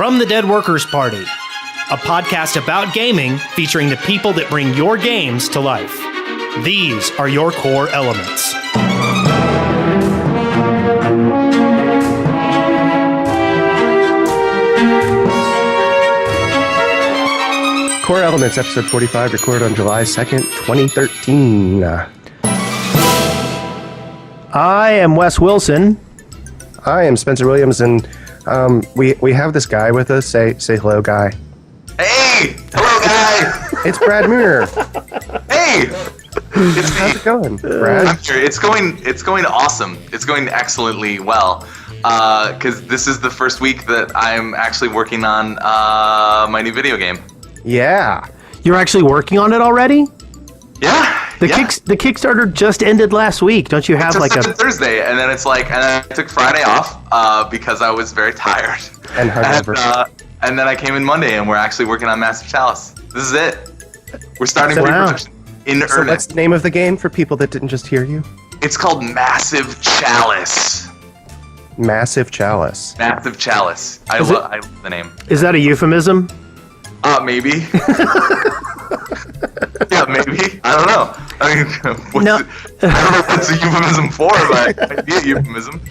From the Dead Workers Party, a podcast about gaming featuring the people that bring your games to life. These are your core elements. Core Elements, episode 45, recorded on July 2nd, 2013. I am Wes Wilson. I am Spencer Williams, and we have this guy with us. Say hello, guy. Hey! Hello, guy! It's Brad Muir. Hey! How's it going, Brad? I'm sure it's going awesome. It's going excellently well. Because this is the first week that I'm actually working on my new video game. Yeah. You're actually working on it already? Yeah. The Kickstarter just ended last week. Don't you have like a Thursday, and then it's like, and then I took Friday off because I was very tired. And hungover. And then I came in Monday, and we're actually working on Massive Chalice. This is it. We're starting pre-production in earnest. What's the name of the game for people that didn't just hear you? It's called Massive Chalice. Massive Chalice. Massive Chalice. I love the name. Is that a euphemism? Maybe. Yeah, maybe. I don't know. I mean, I don't know what's a euphemism for, but it might be a euphemism.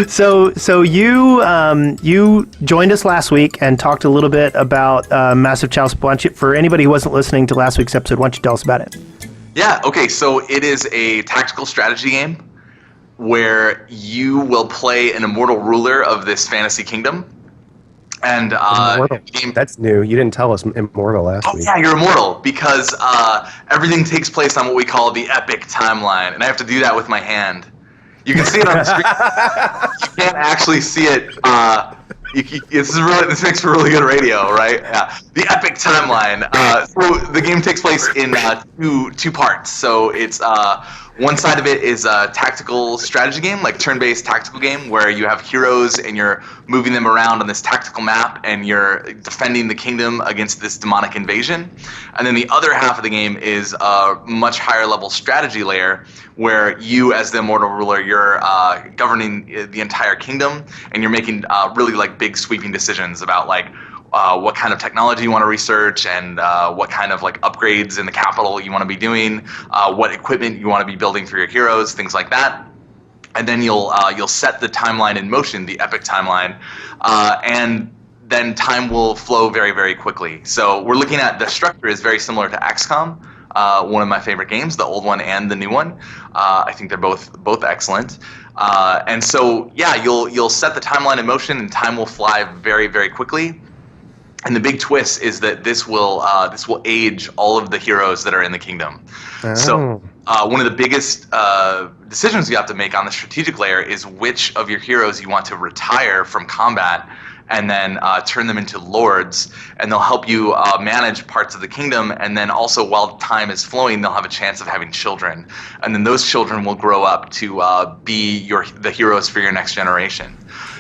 So you joined us last week and talked a little bit about Massive Chalice. For anybody who wasn't listening to last week's episode, why don't you tell us about it? Yeah, okay, so it is a tactical strategy game where you will play an immortal ruler of this fantasy kingdom. And that's new. You didn't tell us immortal last week. Yeah, you're immortal because everything takes place on what we call the epic timeline, and I have to do that with my hand. You can see it on the screen. You can't actually see it. This makes for really good radio, right? Yeah. The epic timeline. So the game takes place in two parts. So it's one side of it is a tactical strategy game, like turn-based tactical game, where you have heroes and you're moving them around on this tactical map, and you're defending the kingdom against this demonic invasion. And then the other half of the game is a much higher level strategy layer, where you, as the immortal ruler, you're governing the entire kingdom, and you're making really like big sweeping decisions about like what kind of technology you want to research, and what kind of like upgrades in the capital you want to be doing, what equipment you want to be building for your heroes, things like that. And then you'll set the timeline in motion, the epic timeline, and then time will flow very, very quickly. So we're looking at the structure is very similar to Xcom, one of my favorite games, the old one and the new one. I think they're both excellent. And so yeah, you'll set the timeline in motion, and time will fly very, very quickly. And the big twist is that this will age all of the heroes that are in the kingdom. Oh. So one of the biggest decisions you have to make on the strategic layer is which of your heroes you want to retire from combat, and then turn them into lords, and they'll help you manage parts of the kingdom. And then also, while time is flowing, they'll have a chance of having children, and then those children will grow up to be the heroes for your next generation.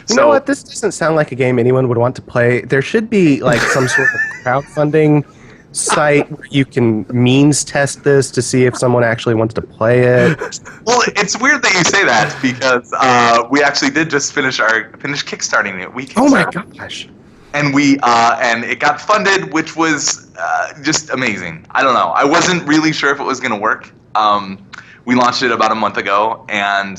You know what? This doesn't sound like a game anyone would want to play. There should be like some sort of crowdfunding site where you can means test this to see if someone actually wants to play it. Well, it's weird that you say that, because we actually did just finish kickstarting it. Oh my gosh! And and it got funded, which was just amazing. I don't know. I wasn't really sure if it was going to work. We launched it about a month ago, and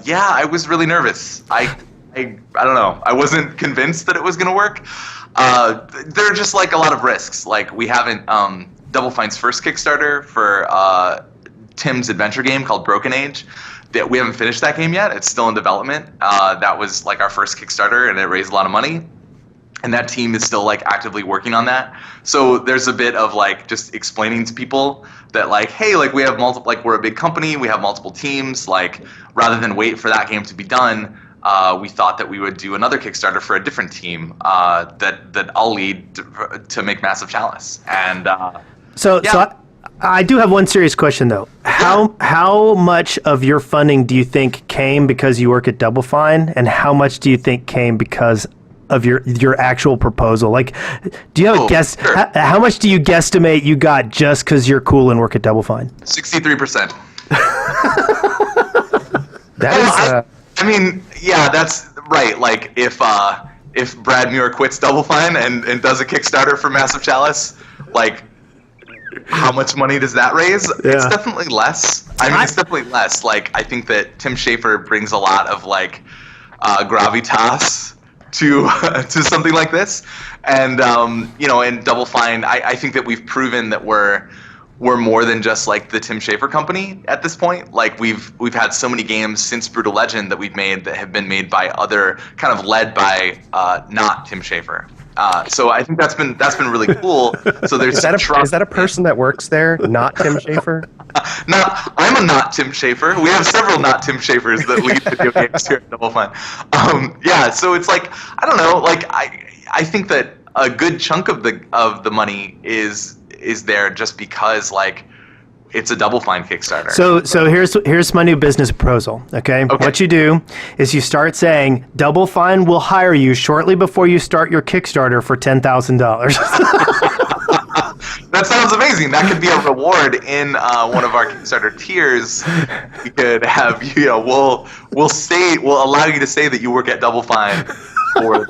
yeah, I was really nervous. I don't know. I wasn't convinced that it was going to work. There are just like a lot of risks. Like we haven't Double Fine's first Kickstarter for Tim's adventure game called Broken Age. That we haven't finished that game yet. It's still in development. That was like our first Kickstarter, and it raised a lot of money. And that team is still like actively working on that. So there's a bit of like just explaining to people that like, hey, like we have we're a big company, we have multiple teams. Like rather than wait for that game to be done, we thought that we would do another Kickstarter for a different team that I'll lead to make Massive Chalice. And so I do have one serious question though. How much of your funding do you think came because you work at Double Fine, and how much do you think came because of your actual proposal? Like, do you have a guess? Sure. How much do you guesstimate you got just because you're cool and work at Double Fine? 63%. That is. I mean, yeah, that's right. Like, if if Brad Muir quits Double Fine and does a Kickstarter for Massive Chalice, like, how much money does that raise? Yeah. It's definitely less. I mean, it's definitely less. Like, I think that Tim Schafer brings a lot of like gravitas to to something like this, and you know, in Double Fine, I think that we've proven that we're more than just like the Tim Schafer company at this point. Like we've had so many games since Brutal Legend that we've made that have been made by other, kind of led by not Tim Schafer. So I think that's been really cool. So there's is that a person that works there, not Tim Schafer? I'm a not Tim Schafer. We have several not Tim Schafers that lead video games here at Double Fine. Yeah, so it's like, I don't know, like I think that a good chunk of the money is there just because like it's a Double Fine Kickstarter. So here's my new business proposal. Okay? What you do is you start saying Double Fine will hire you shortly before you start your Kickstarter for $10,000. That sounds amazing. That could be a reward in one of our Kickstarter tiers. We could have, you know, we'll allow you to say that you work at Double Fine. Or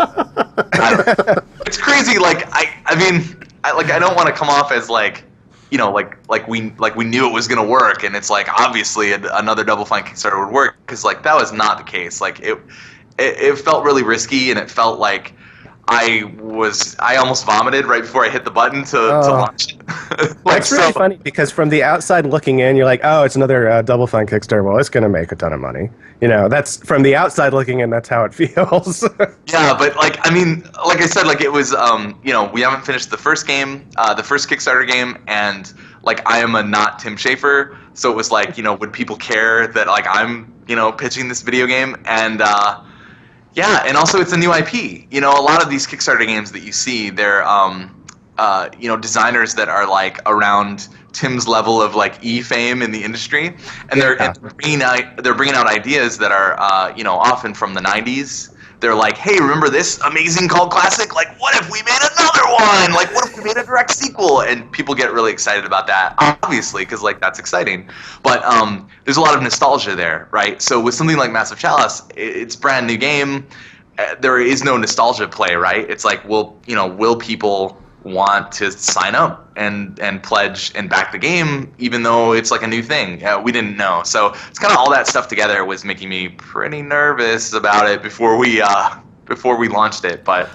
it's crazy. Like I mean, I don't want to come off as like, you know, like we knew it was gonna work, and it's like obviously another Double Fine Kickstarter would work, because like that was not the case. Like it felt really risky, and it felt like I almost vomited right before I hit the button to launch it. That's really funny, because from the outside looking in, you're like, oh, it's another Double Fine Kickstarter. Well, it's going to make a ton of money. You know, that's from the outside looking in, that's how it feels. Yeah, but like, I mean, like I said, like it was, you know, we haven't finished the first game, the first Kickstarter game, and like I am a not Tim Schafer, so it was like, you know, would people care that like I'm, you know, pitching this video game? And yeah, and also it's a new IP. You know, a lot of these Kickstarter games that you see, they're you know, designers that are like around Tim's level of like fame in the industry, and they're bringing out ideas that are you know, often from the 90s. They're like, hey, remember this amazing cult classic? Like, what if we made another one? Like, what if we made a direct sequel? And people get really excited about that, obviously, because like that's exciting. But there's a lot of nostalgia there, right? So with something like Massive Chalice, it's a brand new game. There is no nostalgia play, right? It's like, will people want to sign up and pledge and back the game, even though it's like a new thing? We didn't know. So it's kind of all that stuff together was making me pretty nervous about it before we launched it. But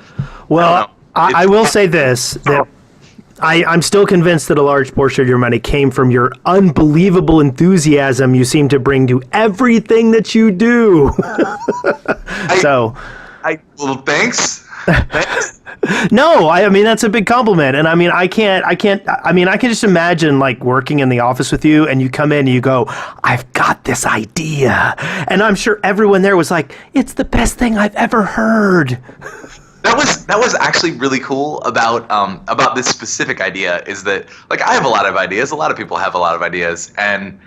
well, I will say this, that I'm still convinced that a large portion of your money came from your unbelievable enthusiasm you seem to bring to everything that you do. Well, thanks. No, I mean, that's a big compliment. And I mean, I can just imagine like working in the office with you, and you come in and you go, I've got this idea. And I'm sure everyone there was like, it's the best thing I've ever heard. That was actually really cool about this specific idea, is that like I have a lot of ideas, a lot of people have a lot of ideas, and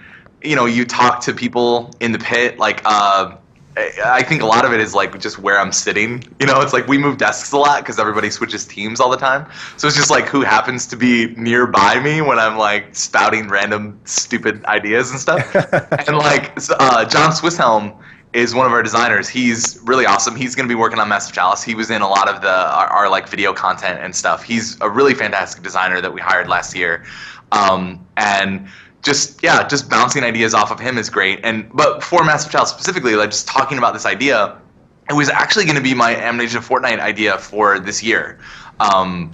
you know, you talk to people in the pit, like I think a lot of it is like just where I'm sitting. You know, it's like we move desks a lot because everybody switches teams all the time. So it's just like who happens to be nearby me when I'm like spouting random stupid ideas and stuff. And like John Swisshelm is one of our designers. He's really awesome. He's going to be working on Massive Chalice. He was in a lot of our like video content and stuff. He's a really fantastic designer that we hired last year. And just bouncing ideas off of him is great. But for Massive Chalice specifically, like just talking about this idea, it was actually going to be my Amnesia Fortnite idea for this year,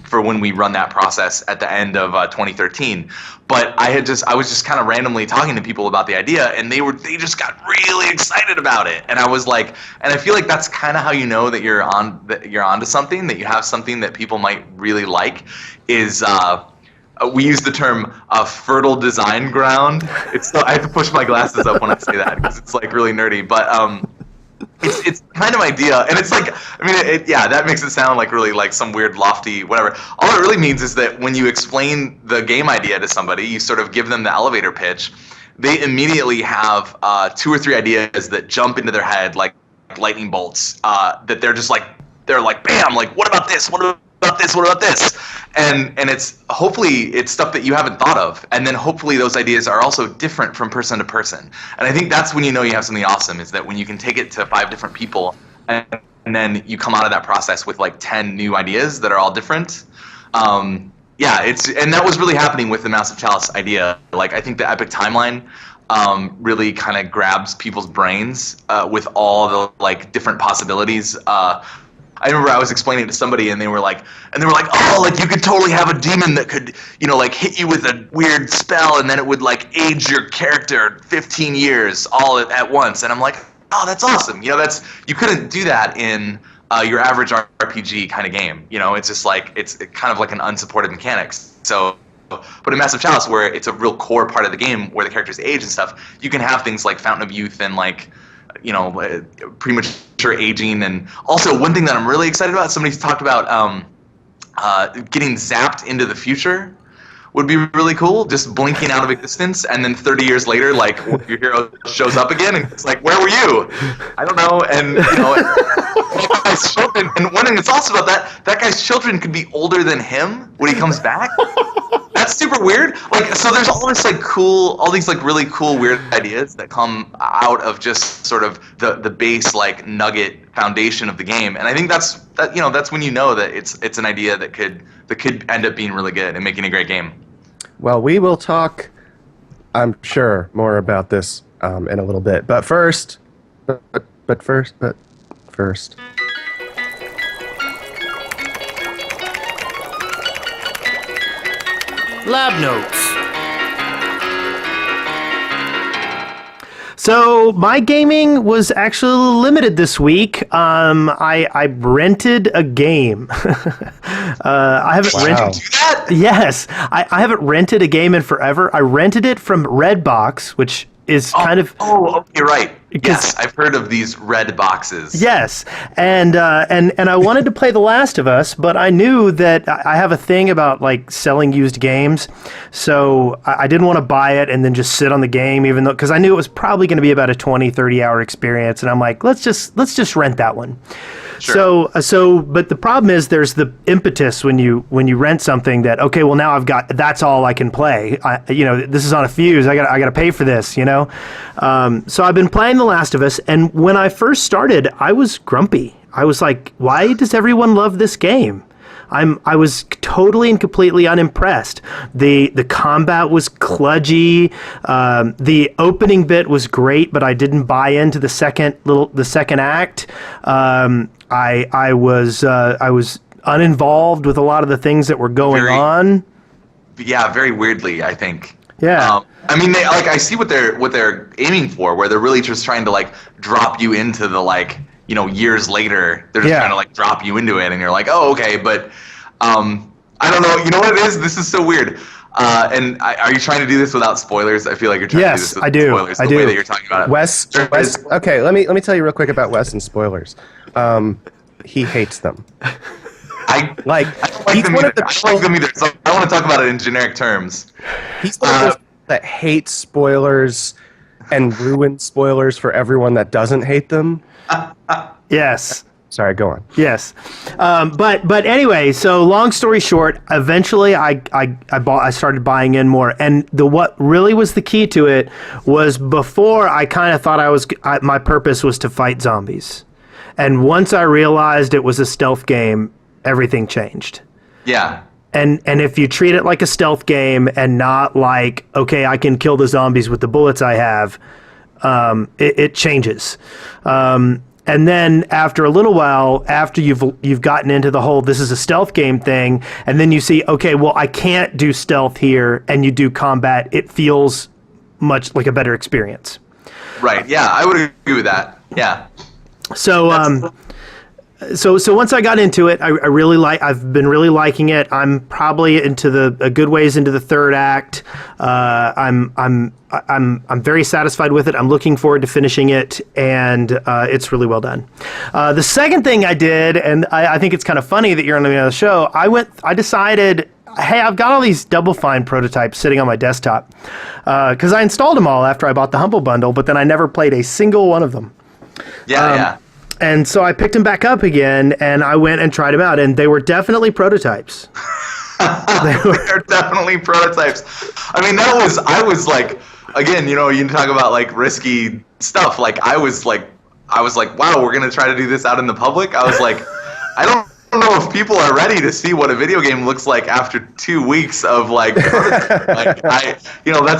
for when we run that process at the end of 2013. But I was just kind of randomly talking to people about the idea, and they just got really excited about it. And I was like, and I feel like that's kind of how you know that you're onto something, that you have something that people might really like, is we use the term fertile design ground. I have to push my glasses up when I say that because it's like really nerdy. But it's kind of idea, and it's like, I mean, that makes it sound like really like some weird lofty whatever. All it really means is that when you explain the game idea to somebody, you sort of give them the elevator pitch. They immediately have 2 or 3 ideas that jump into their head like lightning bolts. That they're like bam, like what about this? What about this? What about this? And it's hopefully it's stuff that you haven't thought of, and then hopefully those ideas are also different from person to person. And I think that's when you know you have something awesome, is that when you can take it to 5 different people and then you come out of that process with like 10 new ideas that are all different. And that was really happening with the Massive Chalice idea. Like, I think the epic timeline really kind of grabs people's brains with all the like different possibilities. I remember I was explaining it to somebody, and they were like, oh, like you could totally have a demon that could, like hit you with a weird spell, and then it would like age your character 15 years all at once. And I'm like, oh, that's awesome. You couldn't do that in your average RPG kind of game. It's just like it's kind of like an unsupported mechanics. So, but in Massive Chalice, where it's a real core part of the game, where the characters age and stuff, you can have things like Fountain of Youth and like, premature aging. And also, one thing that I'm really excited about, somebody's talked about getting zapped into the future would be really cool. Just blinking out of existence, and then 30 years later, like your hero shows up again, and it's like, where were you? I don't know. And that guy's children. And one thing that's awesome about that guy's children could be older than him when he comes back. That's super weird. Like, so there's all these really cool weird ideas that come out of just sort of the base like nugget foundation of the game. And I think that's when you know that it's an idea that could end up being really good and making a great game. Well, we will talk, I'm sure, more about this in a little bit. But first. Lab notes. So my gaming was actually limited this week. I rented a game. I haven't rented. Yes, I haven't rented a game in forever. I rented it from Redbox, which is kind of. Oh, okay, right. Yes, I've heard of these red boxes. Yes, and I wanted to play The Last of Us, but I knew that I have a thing about like selling used games, so I didn't want to buy it and then just sit on the game, even though because I knew it was probably going to be about a 20-30 hour experience, and I'm like, let's just rent that one. Sure. So, but the problem is there's the impetus when you rent something that, okay, well now that's all I can play. This is on a fuse. I got to pay for this. So I've been playing The Last of Us, and when I first started, I was grumpy. I was like, why does everyone love this game? I was totally and completely unimpressed. The combat was kludgy. The opening bit was great, but I didn't buy into the second act. I was uninvolved with a lot of the things that were going on. Yeah, very weirdly, I think. Yeah. I mean, I see what they're aiming for, where they're really just trying to like drop you into the like, years later, they're just trying to like drop you into it, and you're like, oh, okay, but I don't know. You know what it is? This is so weird. And are you trying to do this without spoilers? I feel like you're trying to do this without spoilers. The way that you're talking about it. Wes. Okay, let me tell you real quick about Wes and spoilers. He hates them. I don't like them either. So I want to talk about it in generic terms. He's one of those that hates spoilers and ruin spoilers for everyone that doesn't hate them. Yes. Sorry, go on. Yes, but anyway. So long story short, eventually I started buying in more, and what really was the key to it was before I kind of thought my purpose was to fight zombies, and once I realized it was a stealth game, everything changed. Yeah. And if you treat it like a stealth game and not like, okay, I can kill the zombies with the bullets I have, it changes. And then after a little while, after you've gotten into the whole this is a stealth game thing, and then you see, okay, well, I can't do stealth here, and you do combat, it feels much like a better experience. Right. Yeah, I would agree with that. Yeah. So So once I got into it, I've been really liking it. I'm probably a good ways into the third act. I'm very satisfied with it. I'm looking forward to finishing it, and it's really well done. The second thing I did, and I think it's kind of funny that you're on the show. I decided, hey, I've got all these Double Fine prototypes sitting on my desktop because I installed them all after I bought the Humble Bundle, but then I never played a single one of them. Yeah. And so I picked them back up again, and I went and tried them out, and they were definitely prototypes. They're definitely prototypes. I mean, I was like, again, you talk about like risky stuff. Like I was like I was like, wow, we're gonna try to do this out in the public. I was like, I don't know if people are ready to see what a video game looks like after 2 weeks of like that's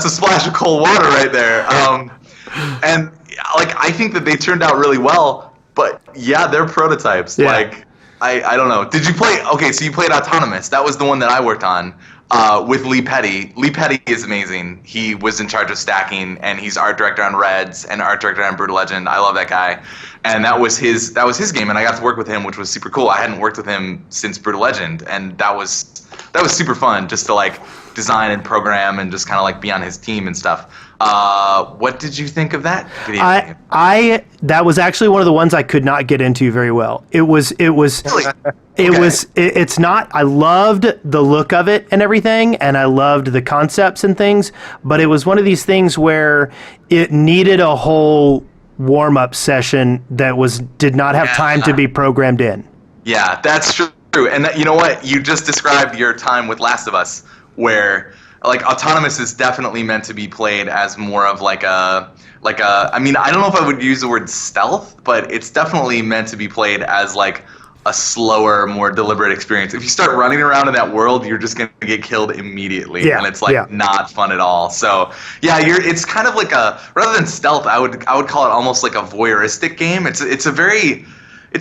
a splash of cold water right there. And like I think that they turned out really well, but yeah, they're prototypes. Yeah. Like I don't know. Did you play? Okay, so you played Autonomous. That was the one that I worked on with Lee Petty. Lee Petty is amazing. He was in charge of stacking, and he's art director on Reds and art director on Brutal Legend. I love that guy. And that was his game, and I got to work with him, which was super cool. I hadn't worked with him since Brutal Legend, and that was super fun just to like design and program and just kind of like be on his team and stuff. What did you think of that video game? That was actually one of the ones I could not get into very well. It's not, I loved the look of it and everything, and I loved the concepts and things, but it was one of these things where it needed a whole warm-up session that did not have time to be programmed in. Yeah, that's true. And you know what? You just described your time with Last of Us, where like Autonomous is definitely meant to be played as more of like a I mean, I don't know if I would use the word stealth, but it's definitely meant to be played as like a slower, more deliberate experience. If you start running around in that world, you're just going to get killed immediately, and it's like not fun at all. So yeah, it's kind of like rather than stealth, I would call it almost like a voyeuristic game. It's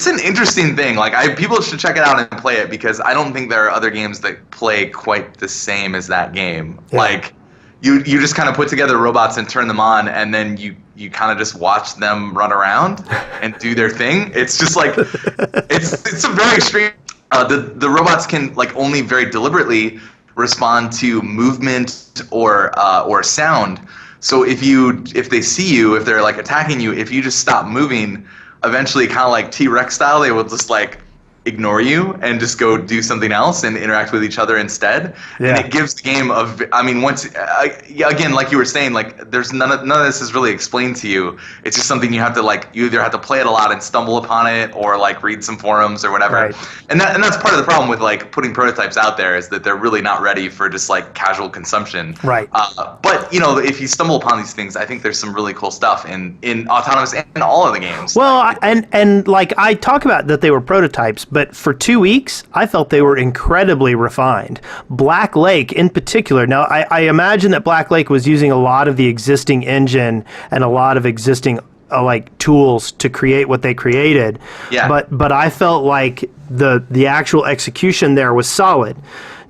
an interesting thing. Like people should check it out and play it, because I don't think there are other games that play quite the same as that game. Yeah. Like you just kind of put together robots and turn them on, and then you kind of just watch them run around and do their thing. It's just like it's a very extreme. The robots can like only very deliberately respond to movement or sound. So if they see you, if they're like attacking you, if you just stop moving, eventually, kind of like T-Rex style, they will just like ignore you and just go do something else and interact with each other instead. Yeah. And it gives the game again, like you were saying, like there's none of this is really explained to you. It's just something you have to like, you either have to play it a lot and stumble upon it, or like read some forums or whatever. Right. And that's part of the problem with like putting prototypes out there, is that they're really not ready for just like casual consumption. Right. But if you stumble upon these things, I think there's some really cool stuff in Autonomous and all of the games. Well, and like I talk about that they were prototypes, but for 2 weeks, I felt they were incredibly refined. Black Lake in particular. Now, I imagine that Black Lake was using a lot of the existing engine and a lot of existing like tools to create what they created. Yeah. But I felt like the actual execution there was solid.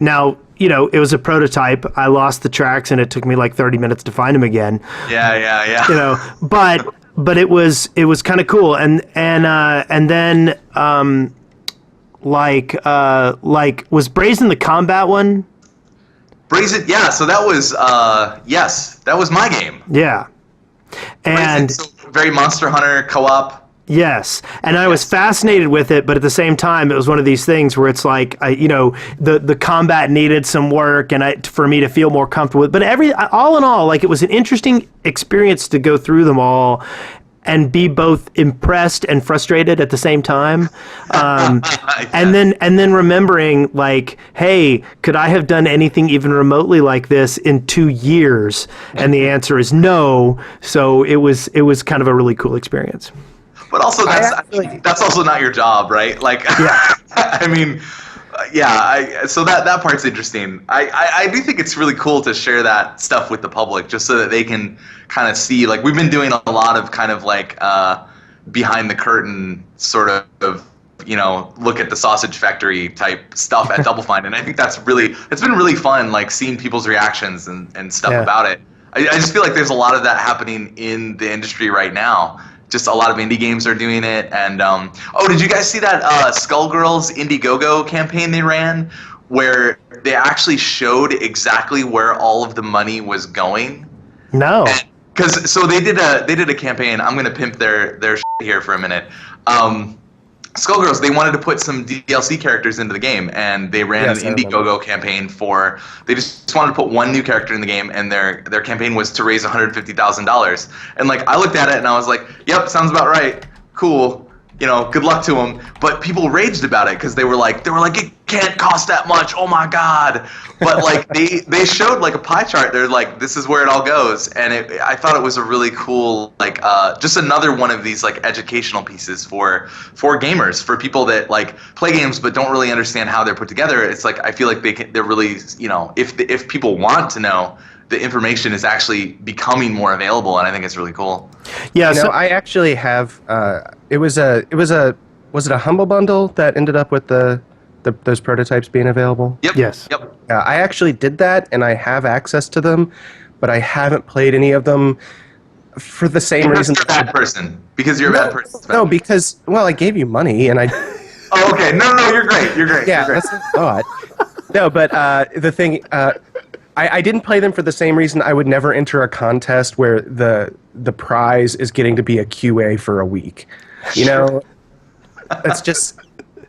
Now, it was a prototype. I lost the tracks, and it took me like 30 minutes to find them again. Yeah. But it was kind of cool, and then was Brazen the combat one? Brazen, yeah. So that was that was my game. Yeah, and Brazen, so very Monster Hunter co-op. Yes, and I was fascinated with it, but at the same time, it was one of these things where it's like, the combat needed some work, and for me to feel more comfortable with. But all in all, like it was an interesting experience to go through them all, and be both impressed and frustrated at the same time. And then remembering like, hey, could I have done anything even remotely like this in 2 years? And the answer is no. So it was kind of a really cool experience. But also that's also not your job, right? Like, yeah. I mean, so that part's interesting. I do think it's really cool to share that stuff with the public, just so that they can kind of see. Like, we've been doing a lot of kind of like behind the curtain sort of look at the sausage factory type stuff at Double Fine, and I think it's been really fun, like seeing people's reactions and stuff about it. I just feel like there's a lot of that happening in the industry right now. Just a lot of indie games are doing it. And did you guys see that Skullgirls Indiegogo campaign they ran, where they actually showed exactly where all of the money was going? No. Because they did a campaign. I'm gonna pimp their shit here for a minute. Skullgirls, they wanted to put some DLC characters into the game, and they ran an Indiegogo campaign they just wanted to put one new character in the game, and their campaign was to raise $150,000. And like, I looked at it and I was like, yep, sounds about right. Cool. good luck to them. But people raged about it because they were like, it can't cost that much. Oh my god! But like they showed like a pie chart. They're like, this is where it all goes, and I thought it was a really cool like just another one of these like educational pieces for gamers, for people that like play games but don't really understand how they're put together. It's like I feel like they're really if people want to know, the information is actually becoming more available, and I think it's really cool. Yeah, so I actually have. Was it a Humble Bundle that ended up with those prototypes being available? Yep. Yes. Yep. I actually did that, and I have access to them, but I haven't played any of them for the same reason. You're a bad person. Because you're a bad person. No, because I gave you money, and I. Oh, okay. No, you're great. You're great. Yeah, you're great. that's a thought. No, but the thing. I didn't play them for the same reason. I would never enter a contest where the prize is getting to be a QA for a week. It's just,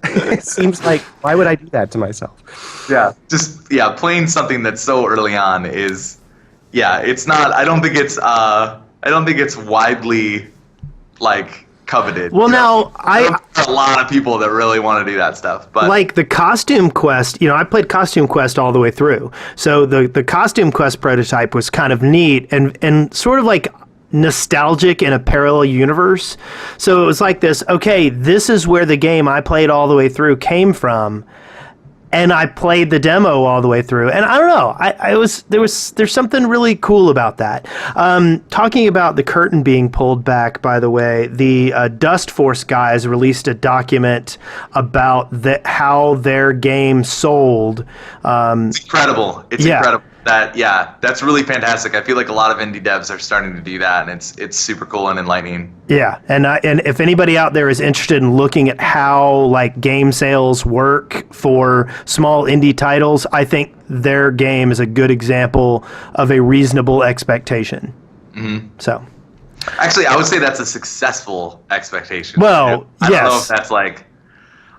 it seems like, why would I do that to myself? Yeah, playing something that's so early on is, it's not. I don't think it's widely like coveted. Well, now there are a lot of people that really want to do that stuff, but like the costume quest, I played costume quest all the way through. So the costume quest prototype was kind of neat and sort of like nostalgic in a parallel universe. So it was like this, okay, this is where the game I played all the way through came from. And I played the demo all the way through, and I don't know. There's something really cool about that. Talking about the curtain being pulled back, by the way, the Dust Force guys released a document about how their game sold. It's incredible. It's incredible. That's really fantastic. I feel like a lot of indie devs are starting to do that, and it's super cool and enlightening. Yeah, and if anybody out there is interested in looking at how like game sales work for small indie titles, I think their game is a good example of a reasonable expectation. Mm-hmm. So, actually, I would say that's a successful expectation. Well, I don't know if that's like.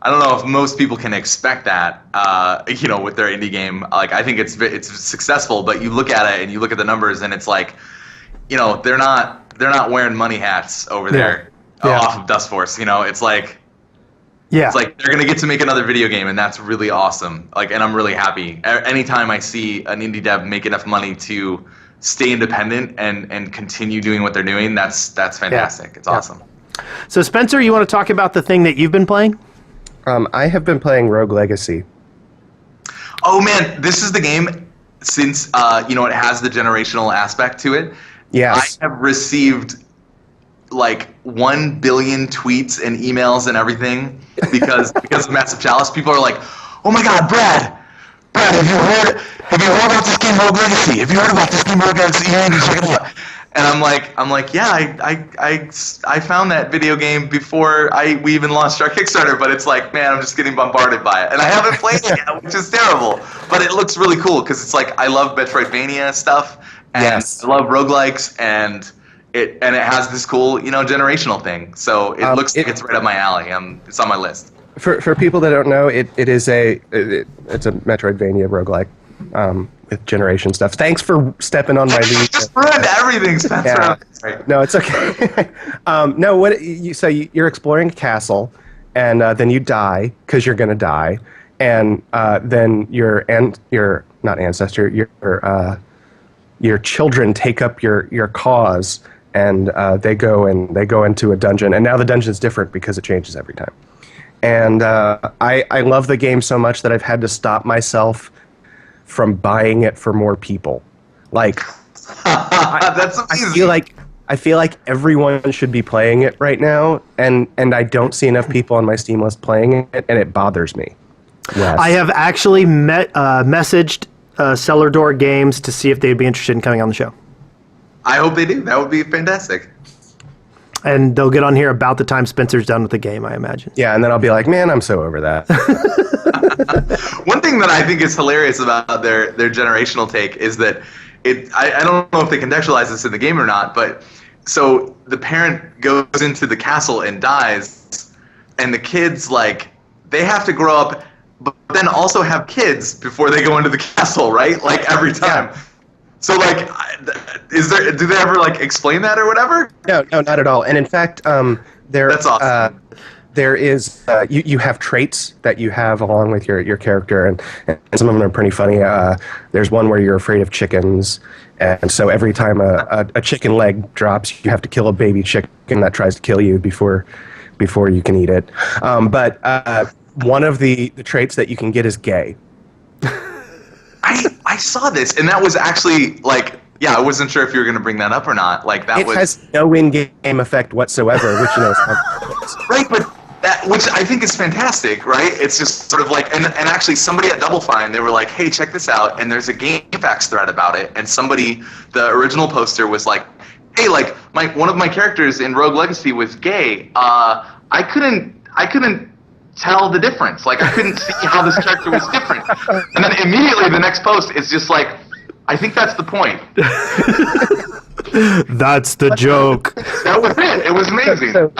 I don't know if most people can expect that, with their indie game. Like, I think it's successful, but you look at it and you look at the numbers, and it's like, they're not wearing money hats over there off of Dust Force. It's like, it's like they're gonna get to make another video game, and that's really awesome. Like, and I'm really happy. Anytime I see an indie dev make enough money to stay independent and continue doing what they're doing, that's fantastic. It's awesome. So, Spencer, you want to talk about the thing that you've been playing? I have been playing Rogue Legacy. Oh man, this is the game since it has the generational aspect to it. Yes. I have received like 1 billion tweets and emails and everything because of Massive Chalice. People are like, "Oh my God, Brad, have you heard about this game Rogue Legacy? Have you heard about this game Rogue Legacy? You need to check it out." And I'm like, yeah, I found that video game before we even launched our Kickstarter, but it's like, man, I'm just getting bombarded by it, and I haven't played it yet, which is terrible. But it looks really cool because it's like I love Metroidvania stuff, and I love roguelikes, and it has this cool generational thing. So it looks like it's right up my alley. It's on my list. For people that don't know, it's a Metroidvania roguelike. With generation stuff. Thanks for stepping on my lead. Just ruined everything, Spencer. Yeah. Right. No, it's okay. You're exploring a castle, and then you die because you're gonna die, and then your children take up your cause, and they go into a dungeon, and now the dungeon's different because it changes every time. And I love the game so much that I've had to stop myself from buying it for more people. Like, that's amazing. I feel like everyone should be playing it right now, and I don't see enough people on my Steam list playing it, and it bothers me. Yes. I have actually messaged Cellar Door Games to see if they'd be interested in coming on the show. I hope they do. That would be fantastic. And they'll get on here about the time Spencer's done with the game, I imagine. Yeah, and then I'll be like, man, I'm so over that. One thing that I think is hilarious about their generational take is that I don't know if they contextualize this in the game or not, but so the parent goes into the castle and dies, and the kids, like, they have to grow up, but then also have kids before they go into the castle, right? Like, every time. Yeah. So, like, do they ever, like, explain that or whatever? No, not at all. And in fact, that's awesome. there is you have traits that you have along with your character, and some of them are pretty funny. There's one where you're afraid of chickens, and so every time a chicken leg drops, you have to kill a baby chicken that tries to kill you before you can eat it. But one of the traits that you can get is gay. I saw this, and that was actually like, yeah, I wasn't sure if you were going to bring that up or not. Like that has no in-game effect whatsoever, which right, but which I think is fantastic, right? It's just sort of like, and actually somebody at Double Fine, they were like, hey, check this out, and there's a GameFAQs thread about it, and the original poster was like, hey, like one of my characters in Rogue Legacy was gay. I couldn't tell the difference. Like I couldn't see how this character was different. And then immediately the next post is just like, I think that's the point. That's the joke. That was it. It was amazing.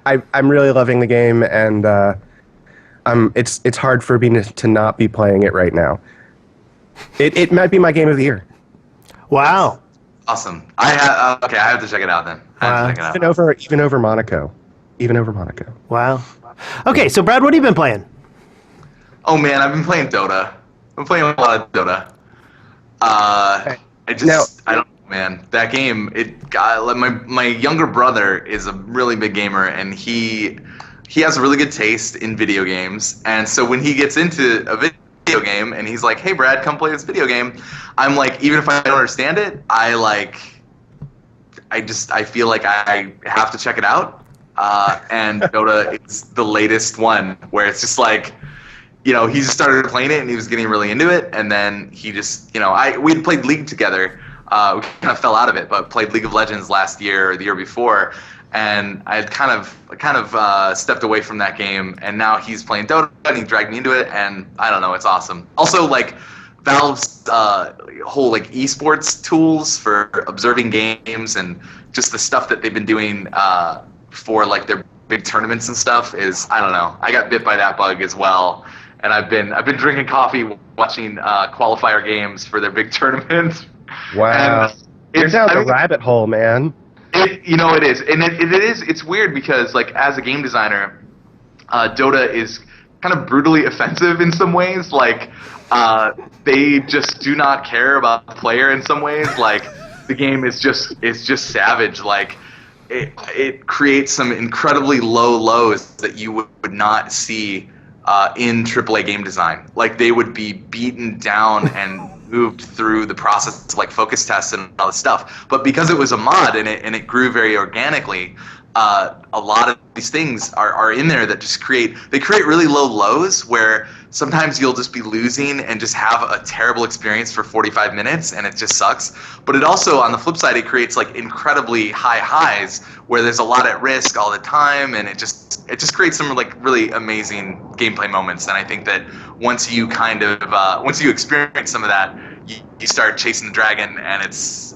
I'm really loving the game, and it's hard for me to not be playing it right now. It might be my game of the year. Wow. Awesome. I have to check it out then. Even over Monaco. Wow. Okay, so Brad, what have you been playing? Oh man, I've been playing Dota. I'm playing a lot of Dota. I don't know, man. That game, my younger brother is a really big gamer, and he has a really good taste in video games. And so when he gets into a video game and he's like, "Hey, Brad, come play this video game," I'm like, even if I don't understand it, I feel like I have to check it out. And Dota is the latest one where it's just like, he just started playing it and he was getting really into it, and then he just, we had played League together. We kind of fell out of it, but played League of Legends last year or the year before, and I had kind of stepped away from that game, and now he's playing Dota and he dragged me into it, and I don't know, it's awesome. Also, like Valve's whole like esports tools for observing games and just the stuff that they've been doing for like their big tournaments and stuff is, I don't know. I got bit by that bug as well, and I've been drinking coffee, watching qualifier games for their big tournaments. Wow, you're down the rabbit hole, man. It is, and it's weird because like as a game designer, Dota is kind of brutally offensive in some ways. Like they just do not care about the player in some ways. Like the game is just savage. Like it creates some incredibly low lows that you would not see in AAA game design. Like they would be beaten down and moved through the process of like focus tests and all this stuff. But because it was a mod and it grew very organically, a lot of these things are in there that just create really low lows where sometimes you'll just be losing and just have a terrible experience for 45 minutes and it just sucks. But it also, on the flip side, it creates like incredibly high highs where there's a lot at risk all the time, and it just creates some like really amazing gameplay moments. And I think that once you experience some of that, you start chasing the dragon, and it's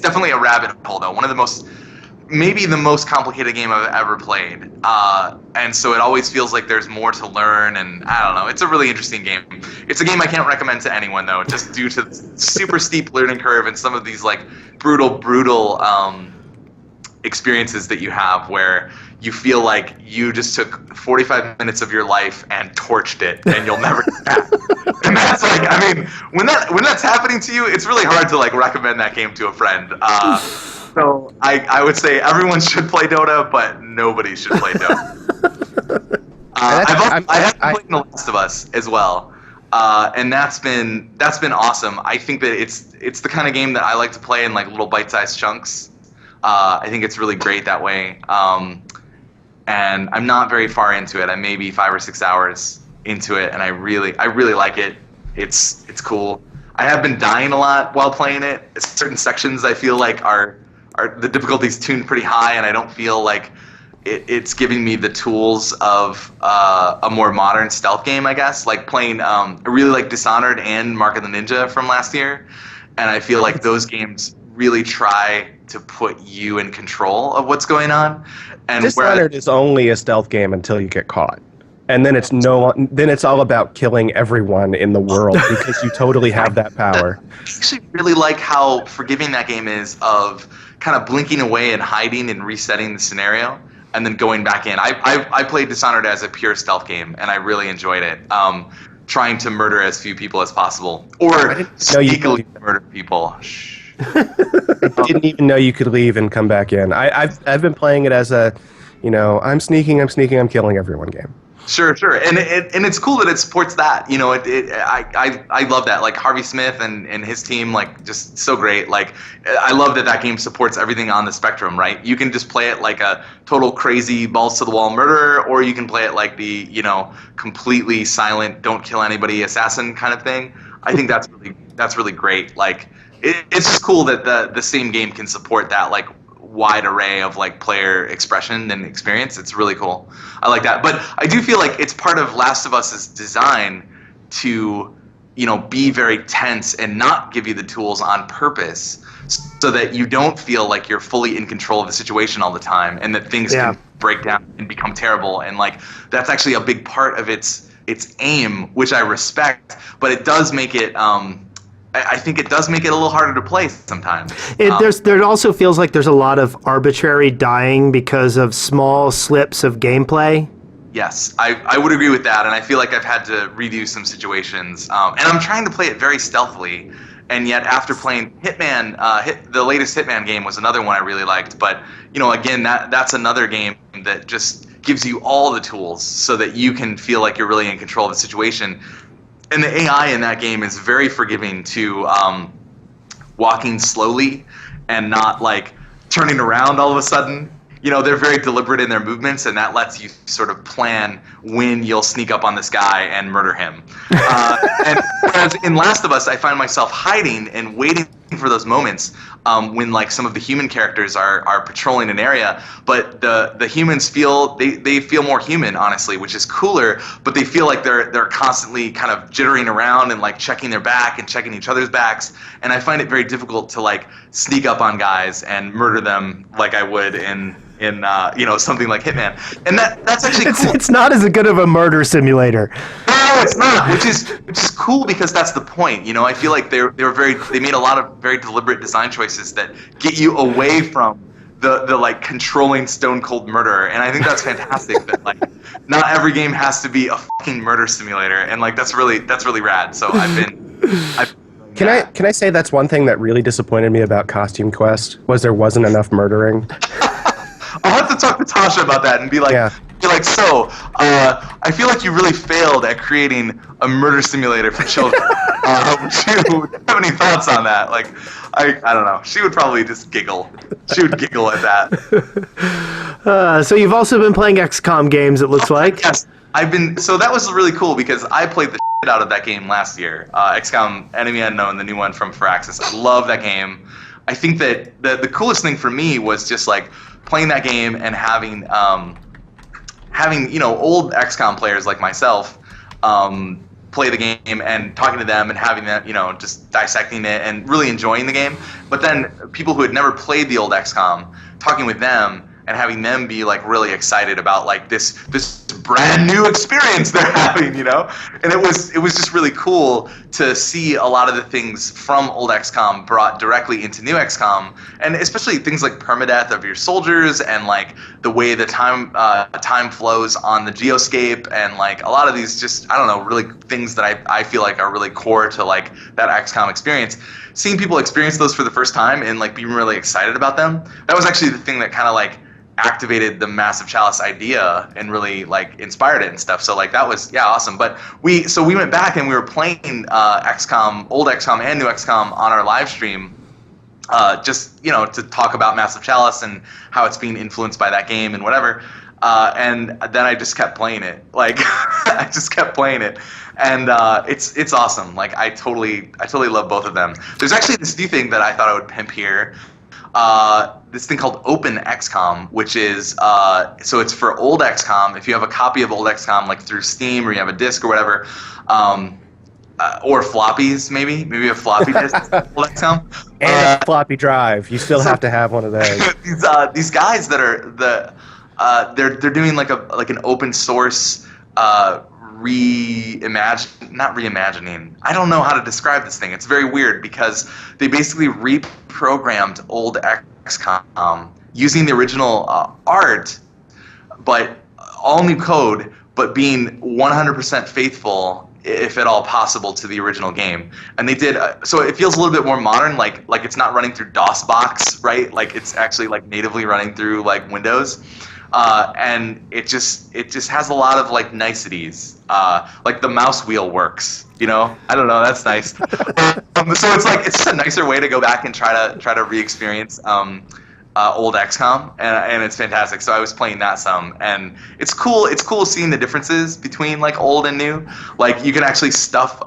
definitely a rabbit hole though. Maybe the most complicated game I've ever played. And so it always feels like there's more to learn, and I don't know. It's a really interesting game. It's a game I can't recommend to anyone, though, just due to the super steep learning curve and some of these like brutal experiences that you have where you feel like you just took 45 minutes of your life and torched it, and you'll never get back. And that's like, I mean, when that's happening to you, it's really hard to like recommend that game to a friend. So I would say everyone should play Dota, but nobody should play Dota. I have played The Last of Us as well, and that's been awesome. I think that it's the kind of game that I like to play in like little bite-sized chunks. I think it's really great that way, and I'm not very far into it. I'm maybe 5 or 6 hours into it, and I really like it. It's cool. I have been dying a lot while playing it. Certain sections I feel like are the difficulty's tuned pretty high, and I don't feel like it's giving me the tools of a more modern stealth game, I guess. Like playing, I really like Dishonored and Mark of the Ninja from last year, and I feel like those games really try to put you in control of what's going on. And Dishonored is only a stealth game until you get caught. And then it's all about killing everyone in the world because you totally have that power. I actually really like how forgiving that game is of kind of blinking away and hiding and resetting the scenario. and then going back in. I played Dishonored as a pure stealth game, and I really enjoyed it. Trying to murder as few people as possible, or sneakily murder people. Shh. I didn't even know you could leave and come back in. I've been playing it as a, I'm sneaking, I'm killing everyone game. Sure, and it's cool that it supports that. I love that. Like Harvey Smith and his team, like just so great. Like I love that game supports everything on the spectrum, right? You can just play it like a total crazy balls to the wall murderer, or you can play it like the completely silent, don't kill anybody assassin kind of thing. I think that's really great. Like it's just cool that the same game can support that like wide array of like player expression and experience. It's really cool. I like that. But I do feel like it's part of Last of Us's design to, be very tense and not give you the tools on purpose so that you don't feel like you're fully in control of the situation all the time and that things can break down and become terrible. And like that's actually a big part of its aim, which I respect, but it does make it I think it does make it a little harder to play sometimes. There also feels like there's a lot of arbitrary dying because of small slips of gameplay. Yes, I would agree with that, and I feel like I've had to redo some situations. And I'm trying to play it very stealthily, and yet after playing Hitman, the latest Hitman game was another one I really liked. But again, that's another game that just gives you all the tools so that you can feel like you're really in control of the situation. And the AI in that game is very forgiving to walking slowly and not like turning around all of a sudden. They're very deliberate in their movements, and that lets you sort of plan when you'll sneak up on this guy and murder him. And whereas in Last of Us, I find myself hiding and waiting for those moments when like some of the human characters are patrolling an area, but the humans feel they feel more human, honestly, which is cooler. But they feel like they're constantly kind of jittering around and like checking their back and checking each other's backs, and I find it very difficult to like sneak up on guys and murder them like I would in something like Hitman. And that's actually cool. It's not as good of a murder simulator. No, it's not, which is cool because that's the point. I feel like they made a lot of very deliberate design choices that get you away from the like controlling stone cold murderer, and I think that's fantastic. That like not every game has to be a fucking murder simulator, and like that's really rad. So Can I say that's one thing that really disappointed me about Costume Quest was there wasn't enough murdering. I'll have to talk to Tasha about that and be like, I feel like you really failed at creating a murder simulator for children. Do you have any thoughts on that? Like, I don't know. She would probably just giggle. She would giggle at that. So you've also been playing XCOM games, it looks like. Yes, so that was really cool because I played the shit out of that game last year. XCOM Enemy Unknown, the new one from Firaxis. I love that game. I think that the coolest thing for me was just like playing that game and having old XCOM players like myself play the game and talking to them and having them just dissecting it and really enjoying the game. But then people who had never played the old XCOM, talking with them and having them be like really excited about like this brand new experience they're having, and it was just really cool to see a lot of the things from old XCOM brought directly into new XCOM, and especially things like permadeath of your soldiers and like the way the time flows on the geoscape, and like a lot of these just really things that I feel like are really core to like that XCOM experience. Seeing people experience those for the first time and like being really excited about them, that was actually the thing that kind of like activated the Massive Chalice idea and really like inspired it and stuff. So like that was awesome. But we went back and we were playing XCOM, old XCOM and new XCOM on our live stream, just to talk about Massive Chalice and how it's being influenced by that game and whatever. And then I just kept playing it. Like I just kept playing it, and it's awesome. Like I totally love both of them. There's actually this new thing that I thought I would pimp here. This thing called Open XCOM, which is so it's for old XCOM. If you have a copy of old XCOM, like through Steam or you have a disc or whatever, or floppies, maybe a floppy disk, old XCOM, and a floppy drive. You still have to have one of those. These guys that are they're doing like an open source not reimagining. I don't know how to describe this thing. It's very weird because they basically reprogrammed old XCOM using the original art, but all new code, but being 100% faithful, if at all possible, to the original game. And they did, so it feels a little bit more modern, like it's not running through DOSBox, right? Like it's actually like natively running through like Windows. And it just has a lot of like niceties. Like the mouse wheel works, you know? I don't know, that's nice. So it's just a nicer way to go back and try to re-experience old XCOM, and it's fantastic. So I was playing that some, and it's cool. It's cool seeing the differences between like old and new. Like you can actually stuff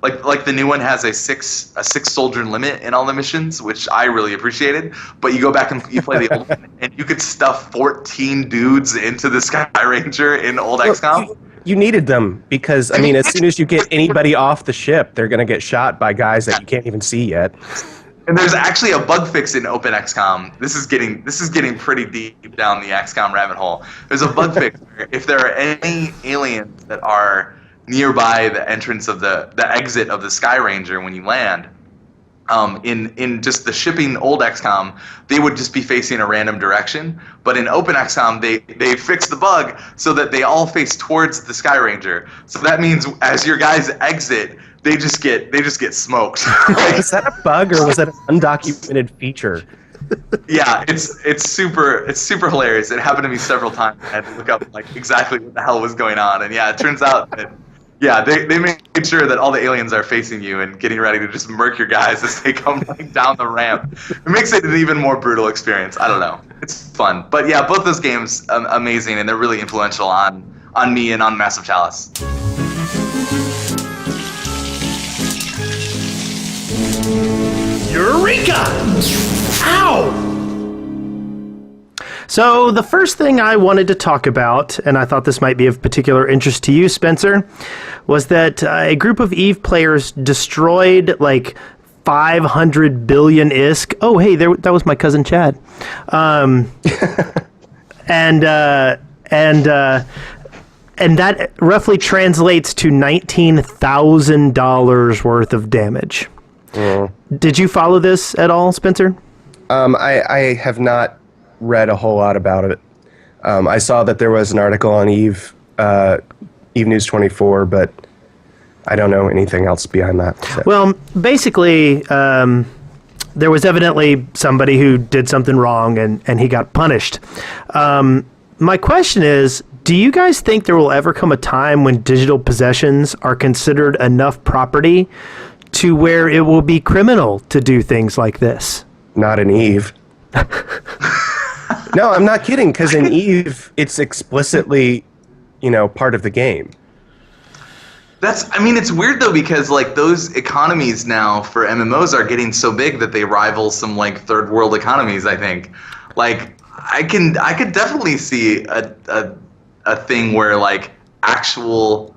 like the new one has a six soldier limit in all the missions, which I really appreciated. But you go back and you play the old one, and you could stuff 14 dudes into the Sky Ranger in old XCOM. You needed them because, I mean, as soon as you get anybody off the ship, they're going to get shot by guys that you can't even see yet. And there's actually a bug fix in Open XCOM. This is getting pretty deep down the XCOM rabbit hole. There's a bug fix where if there are any aliens that are nearby the entrance of the exit of the Sky Ranger when you land, in just the shipping old XCOM, they would just be facing a random direction. But in Open XCOM, they fixed the bug so that they all face towards the Sky Ranger. So that means as your guys exit, they just get smoked. Was that a bug or was that an undocumented feature? Yeah, it's super hilarious. It happened to me several times. I had to look up like exactly what the hell was going on, and yeah, it turns out that they made sure that all the aliens are facing you and getting ready to just murk your guys as they come like down the ramp. It makes it an even more brutal experience. I don't know, it's fun, but yeah, both those games amazing, and they're really influential on me and on Massive Chalice. Eureka! Ow! So the first thing I wanted to talk about, and I thought this might be of particular interest to you, Spencer, was that a group of EVE players destroyed like 500 billion ISK. Oh, hey, that was my cousin Chad. And that roughly translates to $19,000 worth of damage. Did you follow this at all, Spencer? I have not read a whole lot about it. I saw that there was an article on EVE News 24, but I don't know anything else behind that. So. Well, basically, there was evidently somebody who did something wrong, and he got punished. My question is, do you guys think there will ever come a time when digital possessions are considered enough property to where it will be criminal to do things like this? Not in EVE. No, I'm not kidding, because in EVE, it's explicitly, part of the game. It's weird though, because like those economies now for MMOs are getting so big that they rival some like third world economies, I think. Like I could definitely see a thing where like actual